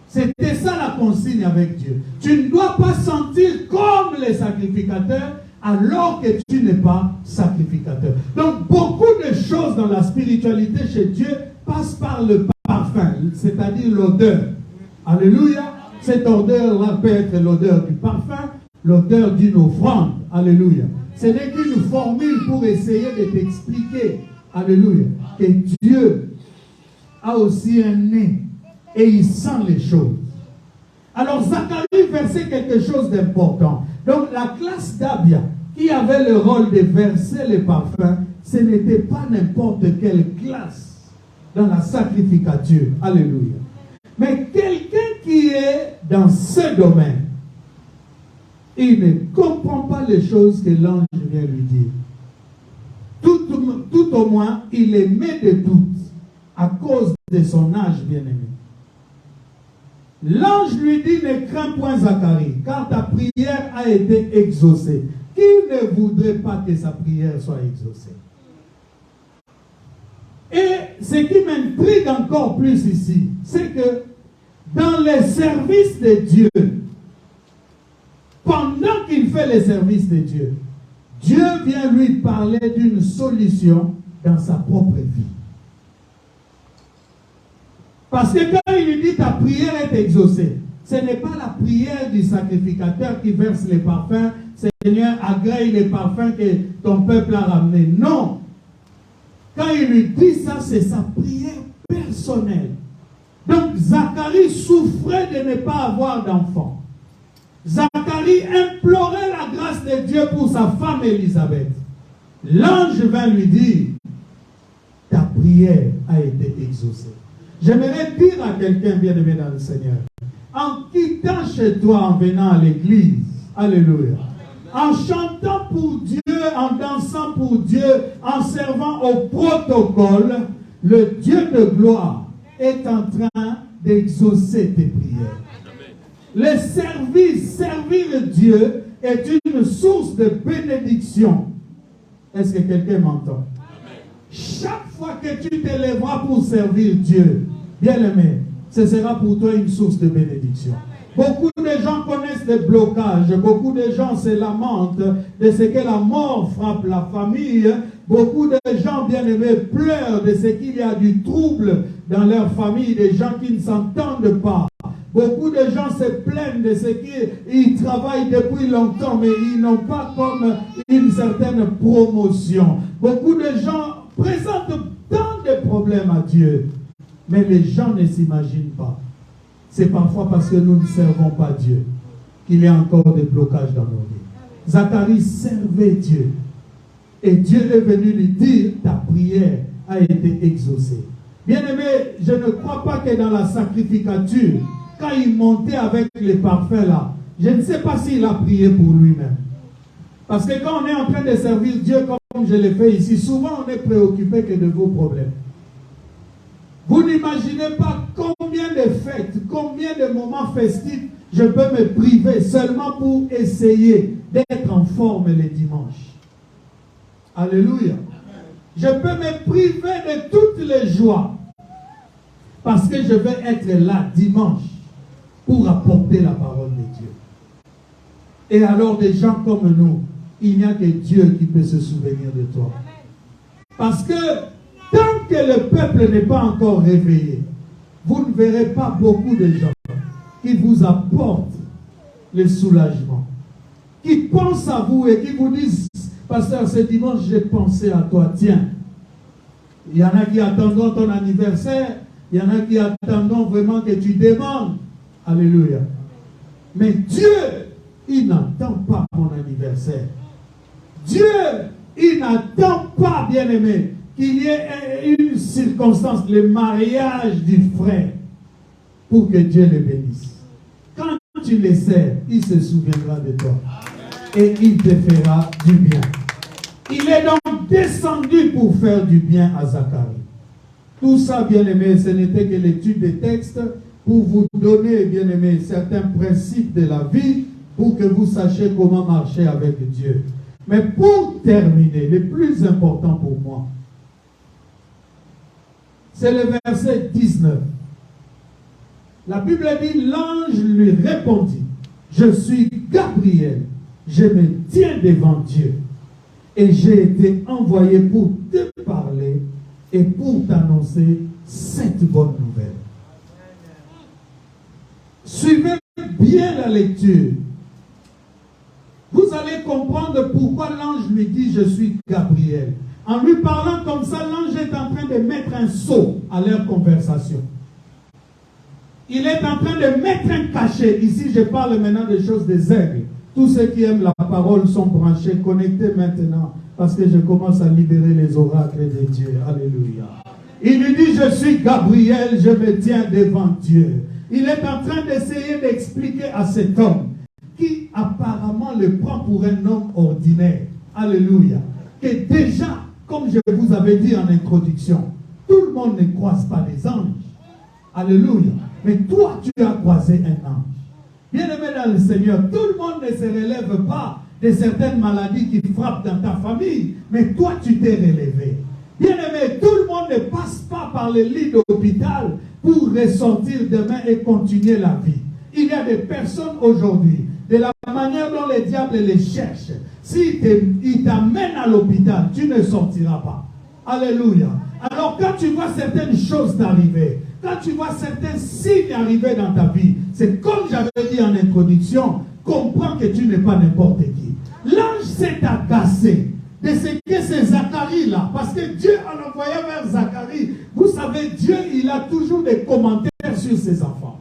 C'était ça la consigne avec Dieu. Tu ne dois pas sentir comme les sacrificateurs alors que tu n'es pas sacrificateur. Donc beaucoup de choses dans la spiritualité chez Dieu passent par le parfum, c'est-à-dire l'odeur. Alléluia. Cette odeur-là peut être l'odeur du parfum, l'odeur d'une offrande. Alléluia. Ce n'est qu'une formule pour essayer de t'expliquer, alléluia, que Dieu a aussi un nez et il sent les choses. Alors Zacharie versait quelque chose d'important. Donc la classe d'Abia, qui avait le rôle de verser les parfums, ce n'était pas n'importe quelle classe dans la sacrificature. Alléluia. Mais quelqu'un qui est dans ce domaine, il ne comprend pas les choses que l'ange vient lui dire. Tout au moins, il émet des doutes à cause de son âge bien-aimé. L'ange lui dit, ne crains point Zacharie, car ta prière a été exaucée. Qui ne voudrait pas que sa prière soit exaucée? Et ce qui m'intrigue encore plus ici, c'est que dans les services de Dieu, pendant qu'il fait les services de Dieu, Dieu vient lui parler d'une solution dans sa propre vie. Parce que quand il lui dit ta prière est exaucée, ce n'est pas la prière du sacrificateur qui verse les parfums, Seigneur, agrée les parfums que ton peuple a ramenés. Non. Quand il lui dit ça, c'est sa prière personnelle. Donc Zacharie souffrait de ne pas avoir d'enfant. Zacharie implorait la grâce de Dieu pour sa femme Élisabeth. L'ange vint lui dire, ta prière a été exaucée. J'aimerais dire à quelqu'un bien-aimé dans le Seigneur, en quittant chez toi, en venant à l'église. Alléluia. En chantant pour Dieu, en dansant pour Dieu, en servant au protocole, le Dieu de gloire est en train d'exaucer tes prières. Le servir Dieu est une source de bénédiction. Est-ce que quelqu'un m'entend? Chaque fois que tu t'élèveras pour servir Dieu, bien-aimé, ce sera pour toi une source de bénédiction. Beaucoup de gens connaissent des blocages, beaucoup de gens se lamentent de ce que la mort frappe la famille. Beaucoup de gens bien-aimés pleurent de ce qu'il y a du trouble dans leur famille, des gens qui ne s'entendent pas. Beaucoup de gens se plaignent de ce qu'ils travaillent depuis longtemps, mais ils n'ont pas comme une certaine promotion. Beaucoup de gens présentent tant de problèmes à Dieu, mais les gens ne s'imaginent pas. C'est parfois parce que nous ne servons pas Dieu qu'il y a encore des blocages dans nos vies. Zacharie servait Dieu. Et Dieu est venu lui dire, ta prière a été exaucée. Bien-aimé, je ne crois pas que dans la sacrificature, quand il montait avec les parfums là, je ne sais pas s'il a prié pour lui-même. Parce que quand on est en train de servir Dieu comme je l'ai fait ici, souvent on est préoccupé que de vos problèmes. Vous n'imaginez pas combien de fêtes, combien de moments festifs je peux me priver seulement pour essayer d'être en forme les dimanches. Alléluia. Je peux me priver de toutes les joies parce que je vais être là dimanche pour apporter la parole de Dieu. Et alors des gens comme nous, il n'y a que Dieu qui peut se souvenir de toi. Parce que tant que le peuple n'est pas encore réveillé, vous ne verrez pas beaucoup de gens qui vous apportent le soulagement, qui pensent à vous et qui vous disent, pasteur, ce dimanche, j'ai pensé à toi, tiens. Il y en a qui attendront ton anniversaire, il y en a qui attendront vraiment que tu demandes. Alléluia. Mais Dieu, il n'attend pas mon anniversaire. Dieu, il n'attend pas, bien-aimé, qu'il y ait une circonstance, le mariage du frère, pour que Dieu le bénisse. Quand tu le sers, il se souviendra de toi. Et il te fera du bien. Il est donc descendu pour faire du bien à Zacharie. Tout ça, bien-aimé, ce n'était que l'étude des textes pour vous donner, bien-aimé, certains principes de la vie pour que vous sachiez comment marcher avec Dieu. Mais pour terminer, le plus important pour moi, c'est le verset 19. La Bible dit, l'ange lui répondit, je suis Gabriel, je me tiens devant Dieu et j'ai été envoyé pour te parler et pour t'annoncer cette bonne nouvelle. Suivez bien la lecture. Vous allez comprendre pourquoi l'ange lui dit, je suis Gabriel. En lui parlant comme ça, l'ange est en train de mettre un sceau à leur conversation. Il est en train de mettre un cachet. Ici, je parle maintenant des choses des aigles. Tous ceux qui aiment la parole sont branchés, connectés maintenant, parce que je commence à libérer les oracles de Dieu. Alléluia. Il lui dit, je suis Gabriel, je me tiens devant Dieu. Il est en train d'essayer d'expliquer à cet homme, qui apparemment le prend pour un homme ordinaire. Alléluia. Que déjà, comme je vous avais dit en introduction, tout le monde ne croise pas les anges. Alléluia. Mais toi, tu as croisé un ange. Bien-aimé dans le Seigneur, tout le monde ne se relève pas de certaines maladies qui frappent dans ta famille, mais toi, tu t'es relevé. Bien-aimé, tout le monde ne passe pas par le lit d'hôpital pour ressortir demain et continuer la vie. Il y a des personnes aujourd'hui, de la manière dont le diable les cherche, s'il t'amène à l'hôpital, tu ne sortiras pas. Alléluia. Alors quand tu vois certaines choses t'arriver, quand tu vois certains signes arriver dans ta vie, c'est comme j'avais dit en introduction, comprends que tu n'es pas n'importe qui. L'ange s'est agacé de ce que c'est Zacharie là, parce que Dieu en envoyant vers Zacharie, vous savez, Dieu, il a toujours des commentaires sur ses enfants.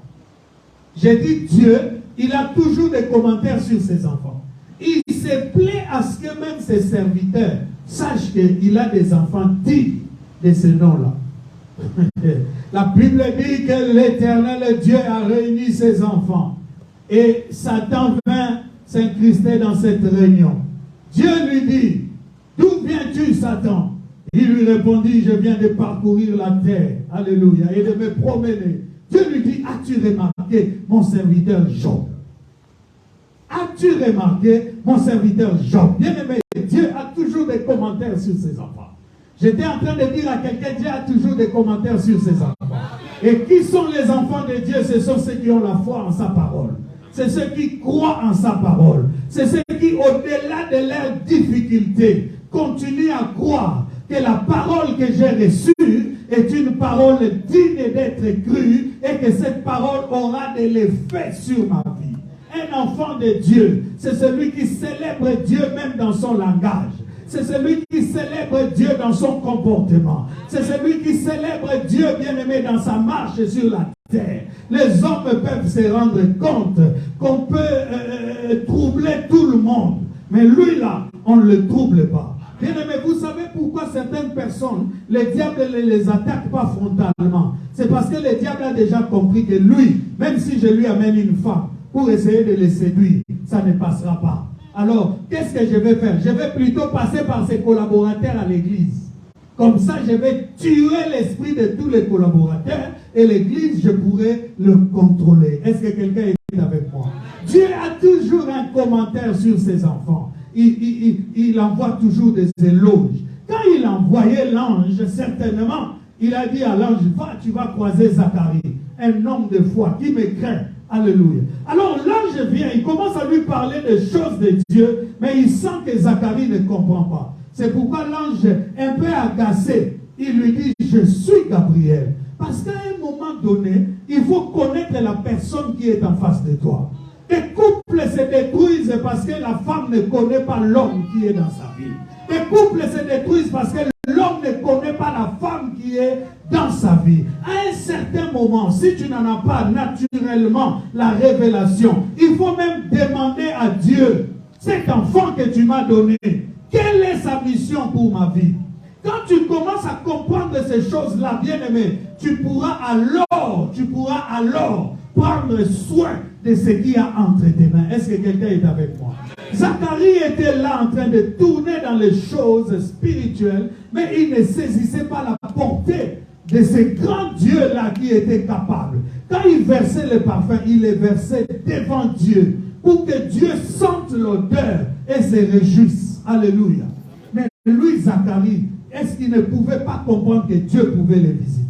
J'ai dit Dieu, il a toujours des commentaires sur ses enfants. Il se plaît à ce que même ses serviteurs sachent qu'il a des enfants dignes de ce nom-là. La Bible dit que l'Éternel Dieu a réuni ses enfants. Et Satan vint s'incruster dans cette réunion. Dieu lui dit, d'où viens-tu, Satan? Il lui répondit, je viens de parcourir la terre, alléluia, et de me promener. Dieu lui dit, as-tu remarqué mon serviteur Job? As-tu remarqué mon serviteur Job? Bien-aimé, Dieu a toujours des commentaires sur ses enfants. J'étais en train de dire à quelqu'un, Dieu a toujours des commentaires sur ses enfants. Et qui sont les enfants de Dieu? Ce sont ceux qui ont la foi en sa parole. C'est ceux qui croient en sa parole. C'est ceux qui, au-delà de leurs difficultés, continuent à croire que la parole que j'ai reçue est une parole digne d'être crue et que cette parole aura de l'effet sur ma vie. Un enfant de Dieu, c'est celui qui célèbre Dieu même dans son langage. C'est celui qui célèbre Dieu dans son comportement. C'est celui qui célèbre Dieu bien-aimé dans sa marche sur la terre. Les hommes peuvent se rendre compte qu'on peut troubler tout le monde. Mais lui là, on ne le trouble pas. Bien-aimé, vous savez pourquoi certaines personnes, le diable ne les attaque pas frontalement? C'est parce que le diable a déjà compris que lui, même si je lui amène une femme pour essayer de les séduire, ça ne passera pas. Alors, qu'est-ce que je vais faire? Je vais plutôt passer par ses collaborateurs à l'église. Comme ça, je vais tuer l'esprit de tous les collaborateurs et l'église, je pourrai le contrôler. Est-ce que quelqu'un est avec moi? Dieu a toujours un commentaire sur ses enfants. Il envoie toujours des éloges. Quand il envoyait l'ange, certainement, il a dit à l'ange, va, tu vas croiser Zacharie, un homme de foi qui me craint. Alléluia. Alors l'ange vient, il commence à lui parler des choses de Dieu, mais il sent que Zacharie ne comprend pas. C'est pourquoi l'ange, un peu agacé, il lui dit, je suis Gabriel. Parce qu'à un moment donné, il faut connaître la personne qui est en face de toi. Les couples se détruisent parce que la femme ne connaît pas l'homme qui est dans sa vie. Les couples se détruisent parce que l'homme ne connaît pas la femme qui est dans sa vie. À un certain moment, si tu n'en as pas naturellement la révélation, il faut même demander à Dieu, cet enfant que tu m'as donné, quelle est sa mission pour ma vie? Quand tu commences à comprendre ces choses-là, bien-aimé, tu pourras alors prendre soin de ce qu'il y a entre tes mains. Est-ce que quelqu'un est avec moi? Zacharie était là en train de tourner dans les choses spirituelles, mais il ne saisissait pas la portée de ce grand Dieu-là qui était capable. Quand il versait le parfum, il les versait devant Dieu pour que Dieu sente l'odeur et se réjouisse. Alléluia. Mais lui, Zacharie, est-ce qu'il ne pouvait pas comprendre que Dieu pouvait les visiter?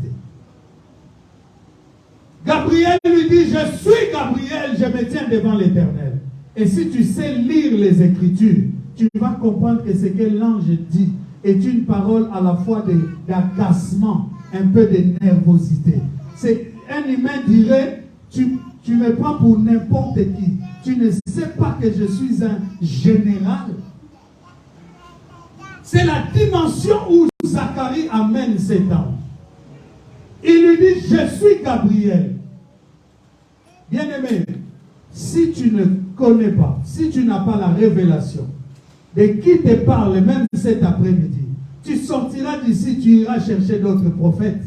Gabriel lui dit, je suis Gabriel, je me tiens devant l'Éternel. Et si tu sais lire les Écritures, tu vas comprendre que ce que l'ange dit est une parole à la fois d'agacement, un peu de nervosité. C'est un humain dirait, tu me prends pour n'importe qui. Tu ne sais pas que je suis un général. C'est la dimension où Zacharie amène cet ange. Il lui dit, je suis Gabriel. Bien-aimé, si tu ne connais pas, si tu n'as pas la révélation de qui te parle, même cet après-midi, tu sortiras d'ici, tu iras chercher d'autres prophètes.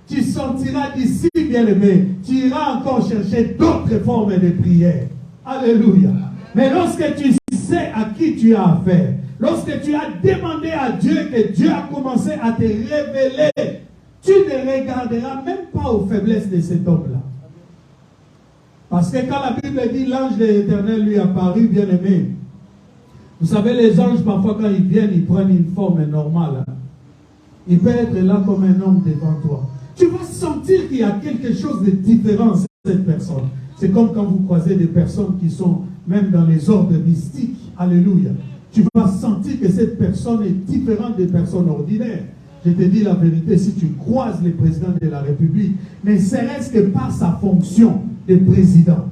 Tu sortiras d'ici, bien-aimé, tu iras encore chercher d'autres formes de prière. Alléluia. Mais lorsque tu sais à qui tu as affaire, lorsque tu as demandé à Dieu que Dieu a commencé à te révéler, tu ne regarderas même pas aux faiblesses de cet homme-là. Parce que quand la Bible dit l'ange de l'Éternel lui apparut, bien-aimé, vous savez, les anges, parfois quand ils viennent, ils prennent une forme normale. Il peut être là comme un homme devant toi. Tu vas sentir qu'il y a quelque chose de différent chez cette personne. C'est comme quand vous croisez des personnes qui sont même dans les ordres mystiques. Alléluia. Tu vas sentir que cette personne est différente des personnes ordinaires. Je te dis la vérité, si tu croises le président de la République, ne serait-ce que par sa fonction de président,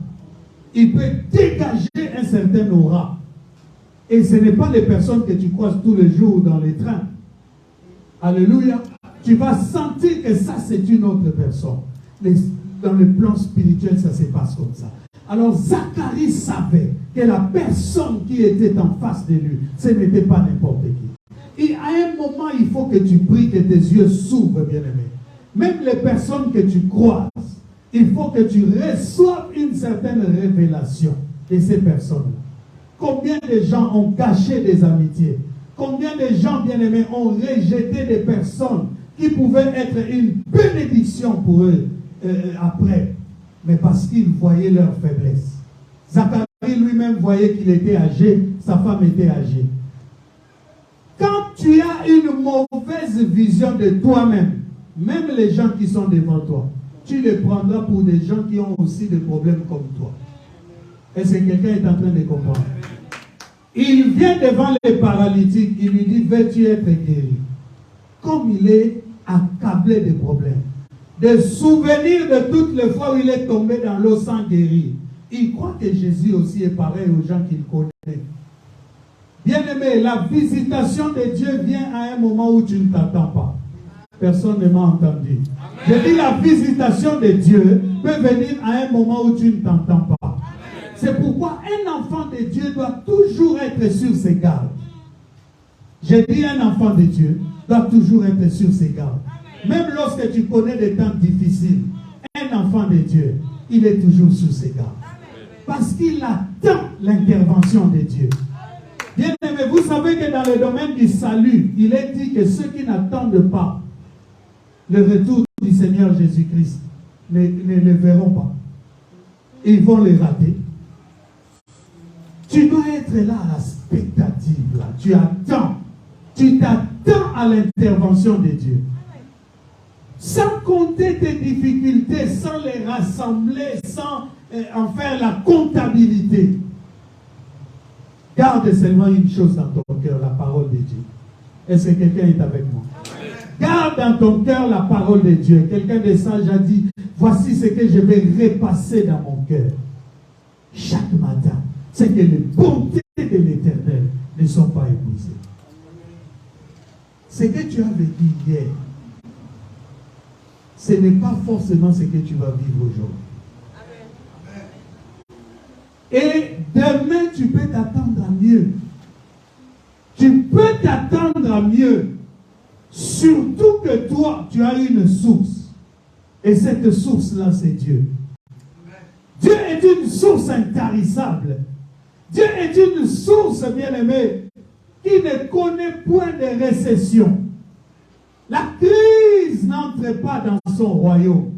il peut dégager un certain aura. Et ce n'est pas les personnes que tu croises tous les jours dans les trains. Alléluia. Tu vas sentir que ça, c'est une autre personne. Dans le plan spirituel, ça se passe comme ça. Alors, Zacharie savait que la personne qui était en face de lui, ce n'était pas n'importe qui. Et à un moment, il faut que tu pries, que tes yeux s'ouvrent, bien-aimé. Même les personnes que tu croises, il faut que tu reçoives une certaine révélation de ces personnes-là. Combien de gens ont caché des amitiés? Combien de gens bien-aimés ont rejeté des personnes qui pouvaient être une bénédiction pour eux après, mais parce qu'ils voyaient leur faiblesse. Zacharie lui-même voyait qu'il était âgé, sa femme était âgée. Quand tu as une mauvaise vision de toi-même, même les gens qui sont devant toi, tu les prendras pour des gens qui ont aussi des problèmes comme toi. Est-ce que quelqu'un est en train de comprendre? Il vient devant les paralytiques, il lui dit, veux-tu être guéri? Comme il est accablé de problèmes, de souvenirs de toutes les fois où il est tombé dans l'eau sans guérir. Il croit que Jésus aussi est pareil aux gens qu'il connaît. Bien-aimé, la visitation de Dieu vient à un moment où tu ne t'attends pas. Personne ne m'a entendu. Je dis la visitation de Dieu peut venir à un moment où tu ne t'entends pas. C'est pourquoi un enfant de Dieu doit toujours être sur ses gardes. J'ai dit un enfant de Dieu doit toujours être sur ses gardes. Même lorsque tu connais des temps difficiles, un enfant de Dieu, il est toujours sur ses gardes. Parce qu'il attend l'intervention de Dieu. Bien aimé, vous savez que dans le domaine du salut, il est dit que ceux qui n'attendent pas le retour du Seigneur Jésus-Christ ne le verront pas. Ils vont les rater. Tu dois être là à la spectative. Là. Tu attends. Tu t'attends à l'intervention de Dieu. Sans compter tes difficultés, sans les rassembler, sans en faire la comptabilité. Garde seulement une chose dans ton cœur, la parole de Dieu. Est-ce que quelqu'un est avec moi? Garde dans ton cœur la parole de Dieu. Quelqu'un de sage a dit, voici ce que je vais repasser dans mon cœur. Chaque matin, c'est que les bontés de l'Éternel ne sont pas épuisées. Ce que tu as vécu hier, ce n'est pas forcément ce que tu vas vivre aujourd'hui. Et demain, tu peux t'attendre à mieux. Tu peux t'attendre à mieux. Surtout que toi, tu as une source. Et cette source-là, c'est Dieu. Dieu est une source intarissable. Dieu est une source, bien-aimée, qui ne connaît point de récession. La crise n'entre pas dans son royaume.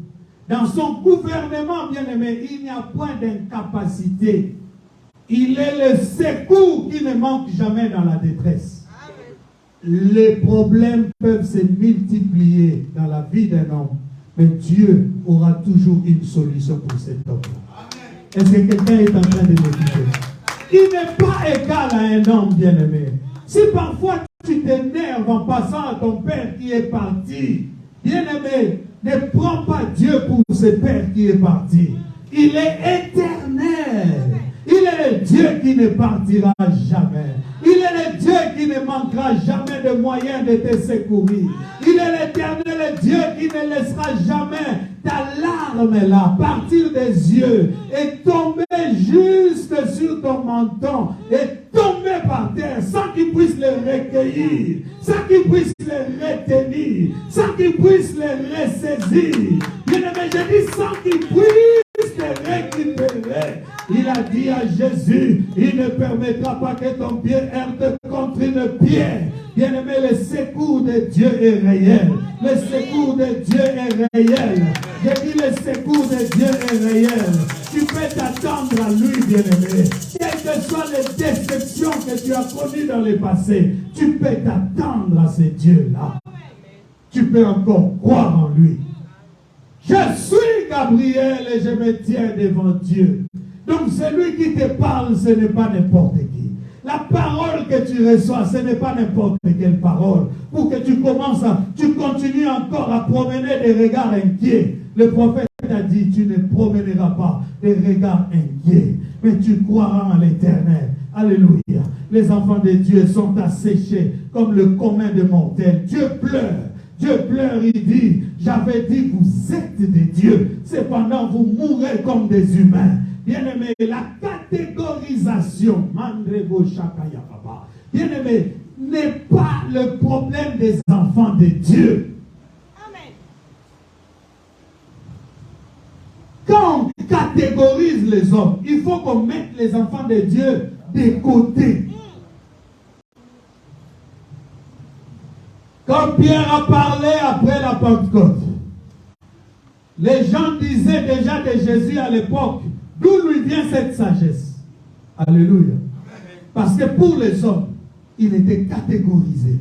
Dans son gouvernement, bien-aimé, il n'y a point d'incapacité. Il est le secours qui ne manque jamais dans la détresse. Les problèmes peuvent se multiplier dans la vie d'un homme, mais Dieu aura toujours une solution pour cet homme. Est-ce que quelqu'un est en train de m'écouter? Il n'est pas égal à un homme bien-aimé. Si parfois tu t'énerves en passant à ton père qui est parti, bien-aimé, ne prends pas Dieu pour ce père qui est parti. Il est éternel. Il est le Dieu qui ne partira jamais. Il est le Dieu qui ne manquera jamais de moyens de te secourir. Il est l'éternel Dieu qui ne laissera jamais ta larme là partir des yeux et tomber juste sur ton menton et tomber par terre sans qu'il puisse les recueillir, sans qu'il puisse les retenir, sans qu'il puisse les ressaisir. Bien-aimé, je dis sans qu'il puisse les récupérer. Il a dit à Jésus, il ne permettra pas que ton pied heurte contre une pierre. Bien-aimé, le secours de Dieu est réel. Le secours de Dieu est réel. Je dis le secours de Dieu est réel. Tu peux t'attendre à lui, bien-aimé. Quelles que soient les déceptions que tu as connues dans le passé, tu peux t'attendre à ce Dieu-là. Tu peux encore croire en lui. Je suis Gabriel et je me tiens devant Dieu. Donc celui qui te parle, ce n'est pas n'importe qui. La parole que tu reçois, ce n'est pas n'importe quelle parole. Pour que tu continues encore à promener des regards inquiets. Le prophète a dit, tu ne promèneras pas des regards inquiets, mais tu croiras en l'Éternel. Alléluia. Les enfants de Dieu sont asséchés comme le commun des mortels. Dieu pleure. Dieu pleure, il dit, j'avais dit, vous êtes des dieux. Cependant, vous mourrez comme des humains. Bien-aimé, la catégorisation, bien-aimé, n'est pas le problème des enfants de Dieu. Amen. Quand on catégorise les hommes, il faut qu'on mette les enfants de Dieu de côté. Quand Pierre a parlé après la Pentecôte, les gens disaient déjà de Jésus à l'époque, d'où lui vient cette sagesse? Alléluia. Parce que pour les hommes, il était catégorisé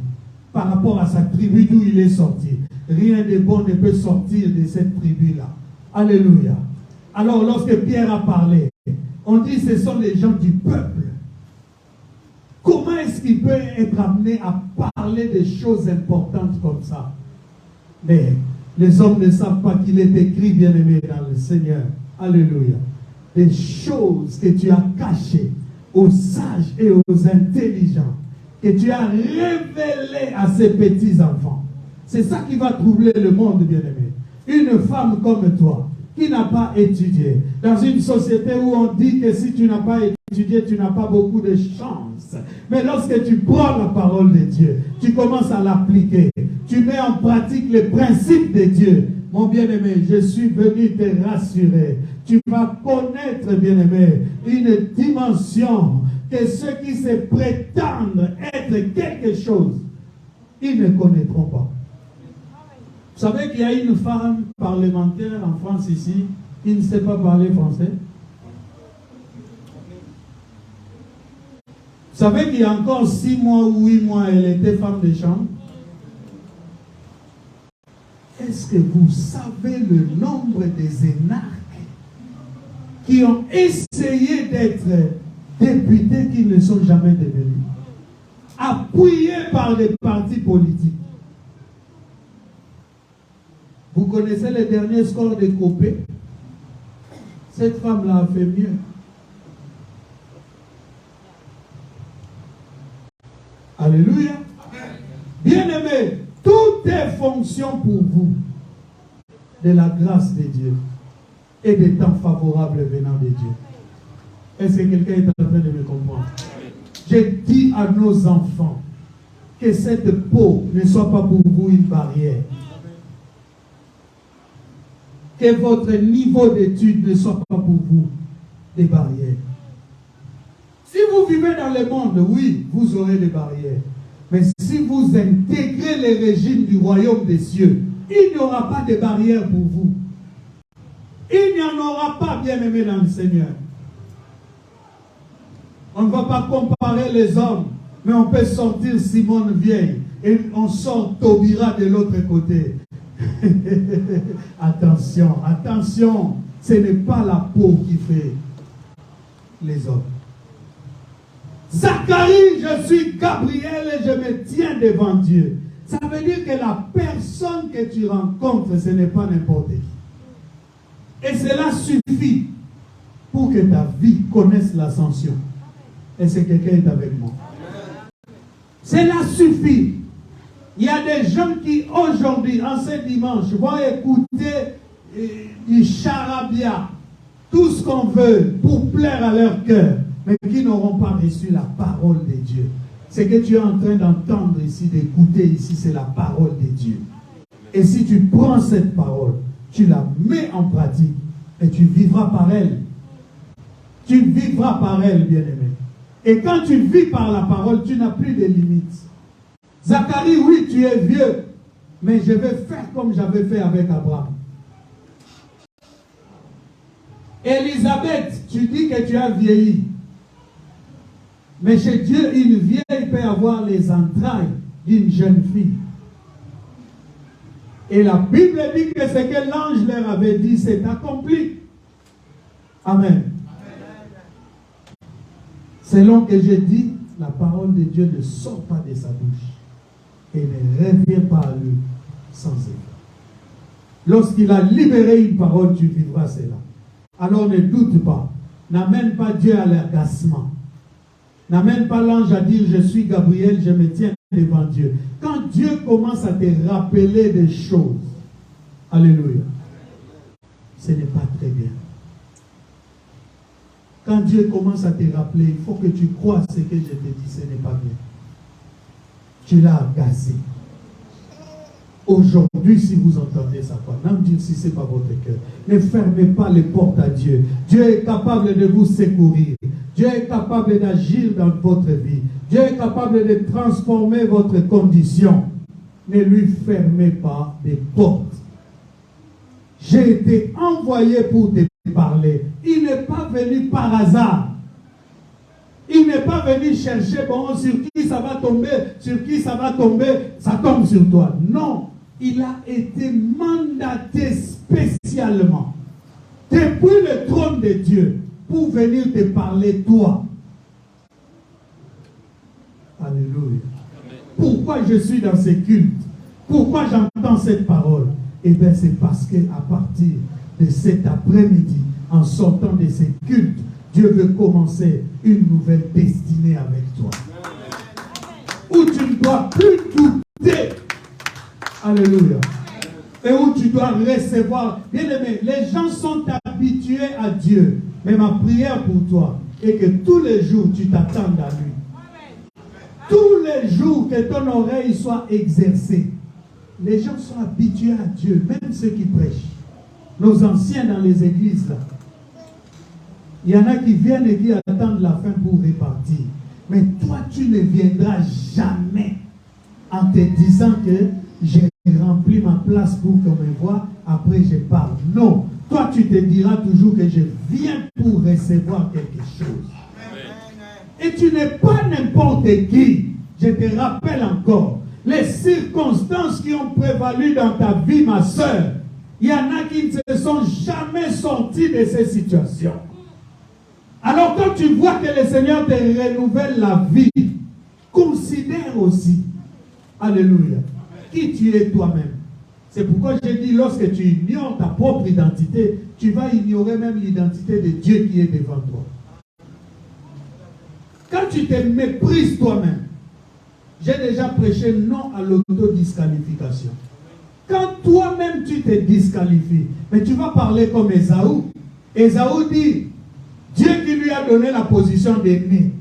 par rapport à sa tribu d'où il est sorti. Rien de bon ne peut sortir de cette tribu-là. Alléluia. Alors lorsque Pierre a parlé, on dit que ce sont les gens du peuple. Comment est-ce qu'il peut être amené à parler des choses importantes comme ça? Mais les hommes ne savent pas qu'il est écrit, bien-aimé dans le Seigneur. Alléluia. Des choses que tu as cachées aux sages et aux intelligents, que tu as révélées à ces petits enfants. C'est ça qui va troubler le monde, bien-aimé. Une femme comme toi, qui n'a pas étudié, dans une société où on dit que si tu n'as pas étudié, tu n'as pas beaucoup de chance. Mais lorsque tu prends la parole de Dieu, tu commences à l'appliquer, tu mets en pratique les principes de Dieu. Mon bien-aimé, je suis venu te rassurer. Tu vas connaître, bien-aimé, une dimension que ceux qui se prétendent être quelque chose, ils ne connaîtront pas. Vous savez qu'il y a une femme parlementaire en France ici qui ne sait pas parler français? Vous savez qu'il y a encore 6 mois ou 8 mois, elle était femme de chambre? Est-ce que vous savez le nombre des énarques qui ont essayé d'être députés qui ne sont jamais devenus, appuyés par les partis politiques? Vous connaissez les derniers scores de Copé? Cette femme-là a fait mieux. Alléluia. Bien-aimés, tout est fonction pour vous de la grâce de Dieu et des temps favorables venant de Dieu. Est-ce que quelqu'un est en train de me comprendre? J'ai dit à nos enfants que cette peau ne soit pas pour vous une barrière. Que votre niveau d'études ne soit pas pour vous des barrières. Si vous vivez dans le monde, oui, vous aurez des barrières. Mais si vous intégrez les régimes du royaume des cieux, il n'y aura pas de barrières pour vous. Il n'y en aura pas, bien-aimés dans le Seigneur. On ne va pas comparer les hommes, mais on peut sortir Simone Vieille et on sort Taubira de l'autre côté. Attention, attention, ce n'est pas la peau qui fait les hommes. Zacharie, je suis Gabriel et je me tiens devant Dieu. Ça veut dire que la personne que tu rencontres, ce n'est pas n'importe qui. Et cela suffit pour que ta vie connaisse l'ascension. Et c'est quelqu'un est avec moi. Cela suffit. Il y a des gens qui aujourd'hui, en ce dimanche, vont écouter du charabia, tout ce qu'on veut pour plaire à leur cœur, mais qui n'auront pas reçu la parole de Dieu. Ce que tu es en train d'entendre ici, d'écouter ici, c'est la parole de Dieu. Et si tu prends cette parole, tu la mets en pratique et tu vivras par elle. Tu vivras par elle, bien-aimé. Et quand tu vis par la parole, tu n'as plus de limites. Zacharie, oui, tu es vieux, mais je vais faire comme j'avais fait avec Abraham. Élisabeth, tu dis que tu as vieilli. Mais chez Dieu, une vieille peut avoir les entrailles d'une jeune fille. Et la Bible dit que ce que l'ange leur avait dit, c'est accompli. Amen. Selon que j'ai dit, la parole de Dieu ne sort pas de sa bouche et ne revient pas à lui sans effet. Lorsqu'il a libéré une parole, tu vivras cela. Alors ne doute pas. N'amène pas Dieu à l'agacement. N'amène pas l'ange à dire, je suis Gabriel, je me tiens devant Dieu. Quand Dieu commence à te rappeler des choses, alléluia, ce n'est pas très bien. Quand Dieu commence à te rappeler, il faut que tu crois ce que je te dis, ce n'est pas bien. Tu l'as agacé. Aujourd'hui, si vous entendez sa voix, n'endurcissez pas votre cœur. Ne fermez pas les portes à Dieu. Dieu est capable de vous secourir. Dieu est capable d'agir dans votre vie. Dieu est capable de transformer votre condition. Ne lui fermez pas des portes. J'ai été envoyé pour te parler. Il n'est pas venu par hasard. Il n'est pas venu chercher, bon, sur qui ça va tomber, sur qui ça va tomber, ça tombe sur toi. Non, il a été mandaté spécialement depuis le trône de Dieu pour venir te parler, toi. Alléluia. Pourquoi je suis dans ces cultes? Pourquoi j'entends cette parole? Eh bien, c'est parce qu'à partir de cet après-midi, en sortant de ces cultes, Dieu veut commencer une nouvelle destinée avec toi. Où tu ne dois plus douter. Alléluia. Et où tu dois recevoir. Bien aimé, les gens sont habitués à Dieu. Mais ma prière pour toi est que tous les jours, tu t'attendes à lui. Tous les jours, que ton oreille soit exercée. Les gens sont habitués à Dieu, même ceux qui prêchent. Nos anciens dans les églises, là. Il y en a qui viennent et qui attendent la fin pour repartir. Mais toi, tu ne viendras jamais en te disant que j'ai rempli ma place pour qu'on me voie, après je pars. Non, toi, tu te diras toujours que je viens pour recevoir quelque chose. Et tu n'es pas n'importe qui. Je te rappelle encore, les circonstances qui ont prévalu dans ta vie, ma soeur, il y en a qui ne se sont jamais sortis de ces situations. Alors quand tu vois que le Seigneur te renouvelle la vie, considère aussi, alléluia, qui tu es toi-même. C'est pourquoi j'ai dit, lorsque tu ignores ta propre identité, tu vas ignorer même l'identité de Dieu qui est devant toi. Quand tu te méprises toi-même, j'ai déjà prêché non à l'autodisqualification. Quand toi-même tu te disqualifies, mais tu vas parler comme Ésaü. Ésaü dit, Dieu qui lui a donné la position d'aîné,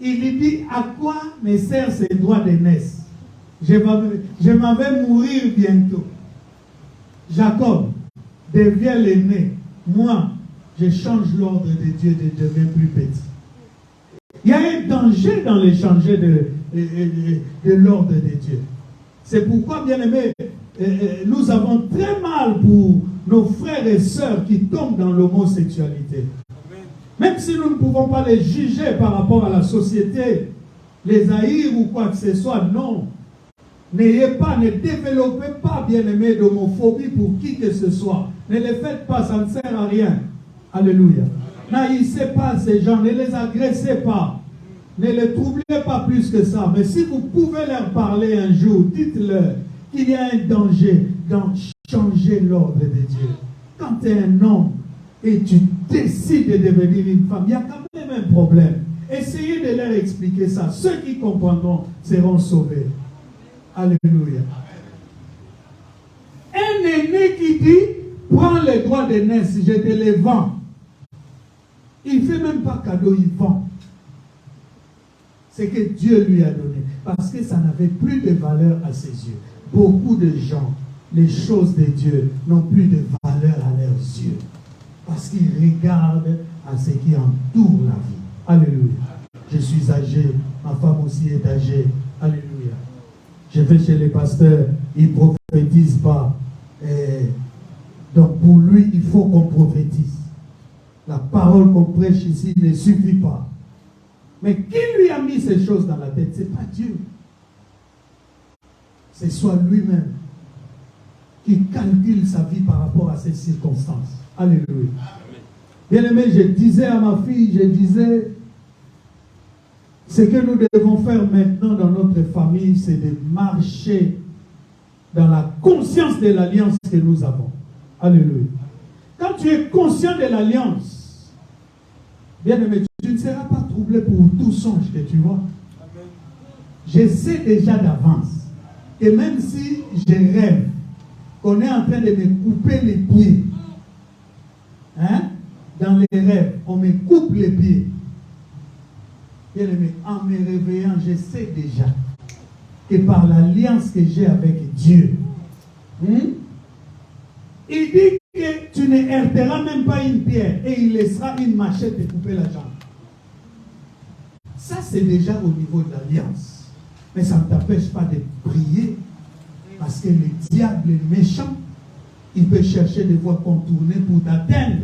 il lui dit, à quoi me sert ces droits d'aînesse? Je m'en vais mourir bientôt. Jacob devient l'aîné. Moi, je change l'ordre de Dieu, je deviens plus petit. Il y a un danger dans le changer de l'ordre de Dieu. C'est pourquoi, bien aimé, nous avons très mal pour nos frères et sœurs qui tombent dans l'homosexualité. Même si nous ne pouvons pas les juger par rapport à la société, les haïr ou quoi que ce soit, non. N'ayez pas, ne développez pas, bien aimé, d'homophobie pour qui que ce soit. Ne les faites pas, ça ne sert à rien. Alléluia. N'haïssez pas ces gens, ne les agressez pas. Ne les troublez pas plus que ça. Mais si vous pouvez leur parler un jour, dites-leur qu'il y a un danger dans changer l'ordre de Dieu. Quand tu es un homme et tu décides de devenir une femme, il y a quand même un problème. Essayez de leur expliquer ça. Ceux qui comprendront seront sauvés. Alléluia. Un aîné qui dit, prends les droits d'aînesse, je te les vends. Il ne fait même pas cadeau, il vend. C'est que Dieu lui a donné. Parce que ça n'avait plus de valeur à ses yeux. Beaucoup de gens, les choses de Dieu n'ont plus de valeur à leurs yeux. Parce qu'ils regardent à ce qui entoure la vie. Alléluia. Je suis âgé, ma femme aussi est âgée. Alléluia. Je vais chez les pasteurs, ils ne prophétisent pas. Donc pour lui, il faut qu'on prophétise. La parole qu'on prêche ici ne suffit pas. Mais qui lui a mis ces choses dans la tête? Ce n'est pas Dieu. C'est soit lui-même qui calcule sa vie par rapport à ces circonstances. Alléluia. Bien-aimé, je disais à ma fille, je disais, ce que nous devons faire maintenant dans notre famille, c'est de marcher dans la conscience de l'alliance que nous avons. Alléluia. Quand tu es conscient de l'alliance, bien-aimé, tu ne seras pas troublé pour tout songe que tu vois. Je sais déjà d'avance que même si je rêve qu'on est en train de me couper les pieds, dans les rêves, on me coupe les pieds. Bien-aimé, en me réveillant, je sais déjà que par l'alliance que j'ai avec Dieu, Il dit que tu ne heurteras même pas une pierre et il laissera une machette et couper la jambe. Ça, c'est déjà au niveau de l'alliance. Mais ça ne t'empêche pas de prier. Parce que le diable est méchant. Il peut chercher des voies contournées pour t'atteindre.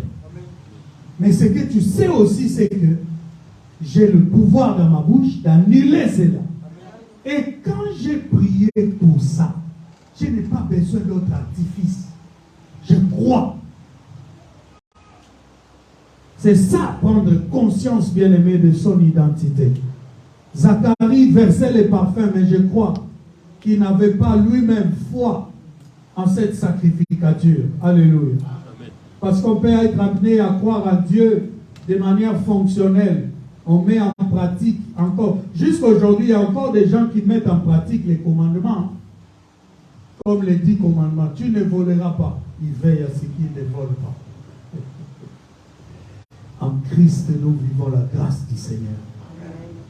Mais ce que tu sais aussi, c'est que j'ai le pouvoir dans ma bouche d'annuler cela. Et quand j'ai prié pour ça, je n'ai pas besoin d'autre artifice. Je crois. C'est ça, prendre conscience, bien-aimé, de son identité. Zacharie versait les parfums, mais je crois qu'il n'avait pas lui-même foi en cette sacrificature. Alléluia. Amen. Parce qu'on peut être amené à croire à Dieu de manière fonctionnelle. On met en pratique encore. Jusqu'à aujourd'hui, il y a encore des gens qui mettent en pratique les commandements. Comme les 10 commandements. Tu ne voleras pas. Ils veillent à ce qu'ils ne volent pas. En Christ, nous vivons la grâce du Seigneur.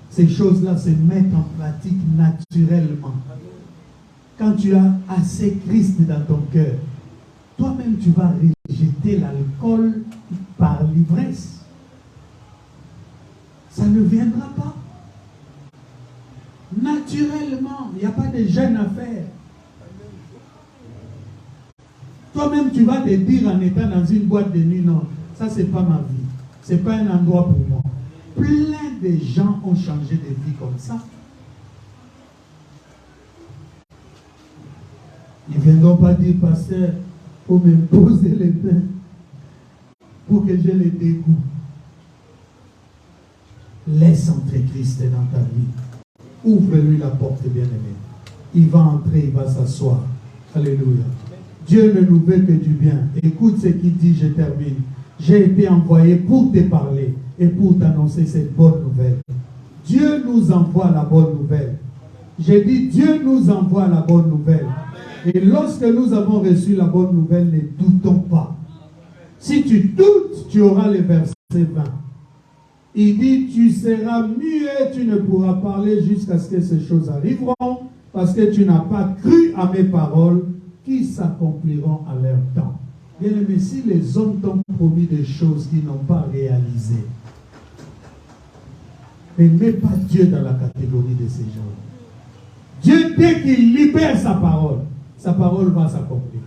Ces choses-là se mettent en pratique naturellement. Quand tu as assez Christ dans ton cœur, toi-même tu vas rejeter l'alcool par l'ivresse. Ça ne viendra pas. Naturellement, il n'y a pas de gêne à faire. Toi-même tu vas te dire en étant dans une boîte de nuit, non, ça c'est pas ma vie. C'est pas un endroit pour moi. Plein de gens ont changé de vie comme ça. Ils ne viendront pas dire, pasteur, il faut me poser les mains pour que j'ai le dégoût. Laisse entrer Christ dans ta vie. Ouvre-lui la porte, bien-aimé. Il va entrer, il va s'asseoir. Alléluia. Dieu ne nous veut que du bien. Écoute ce qu'il dit, je termine. J'ai été envoyé pour te parler et pour t'annoncer cette bonne nouvelle. Dieu nous envoie la bonne nouvelle. J'ai dit, Dieu nous envoie la bonne nouvelle. Et lorsque nous avons reçu la bonne nouvelle, ne doutons pas. Si tu doutes, tu auras le verset 20. Il dit, tu seras muet, tu ne pourras parler jusqu'à ce que ces choses arriveront, parce que tu n'as pas cru à mes paroles qui s'accompliront à leur temps. Bien aimé, si les hommes t'ont promis des choses qu'ils n'ont pas réalisées, ne mets pas Dieu dans la catégorie de ces gens. Dieu, dès qu'il libère sa parole va s'accomplir.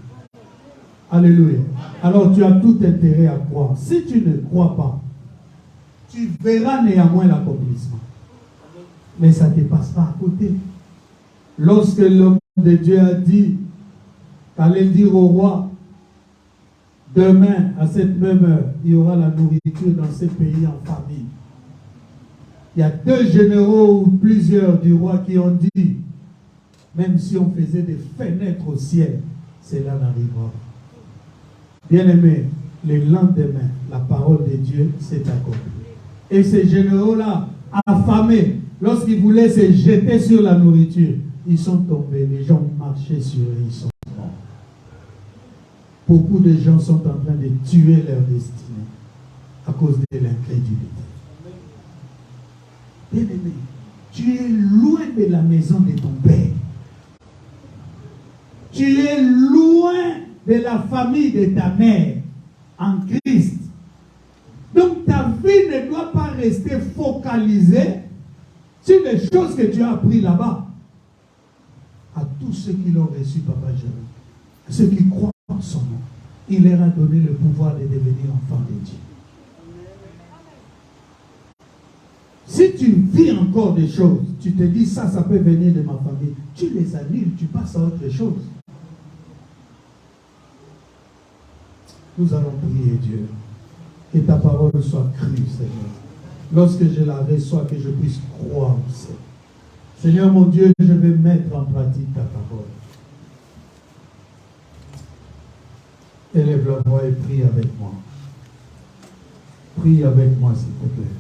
Alléluia. Alors tu as tout intérêt à croire. Si tu ne crois pas, tu verras néanmoins l'accomplissement. Mais ça ne te passe pas à côté. Lorsque l'homme de Dieu a dit, qu'allait dire au roi, demain, à cette même heure, il y aura la nourriture dans ces pays en famille. Il y a 2 généraux ou plusieurs du roi qui ont dit, même si on faisait des fenêtres au ciel, cela n'arrivera pas. Bien-aimé, le lendemain, la parole de Dieu s'est accomplie. Et ces généraux-là, affamés, lorsqu'ils voulaient se jeter sur la nourriture, ils sont tombés, les gens marchaient sur eux, ils sont morts. Beaucoup de gens sont en train de tuer leur destinée à cause de l'incrédulité. Bien-aimé, tu es loin de la maison de ton père. Tu es loin de la famille de ta mère en Christ. Donc ta vie ne doit pas rester focalisée sur les choses que tu as apprises là-bas. À tous ceux qui l'ont reçu, Papa Jérémie, ceux qui croient en son nom, il leur a donné le pouvoir de devenir enfants de Dieu. Si tu vis encore des choses, tu te dis ça peut venir de ma famille, tu les annules, tu passes à autre chose. Nous allons prier Dieu. Que ta parole soit crue, Seigneur. Lorsque je la reçois, que je puisse croire au Seigneur. Seigneur mon Dieu, je vais mettre en pratique ta parole. Élève la voix et prie avec moi. Prie avec moi, s'il te plaît.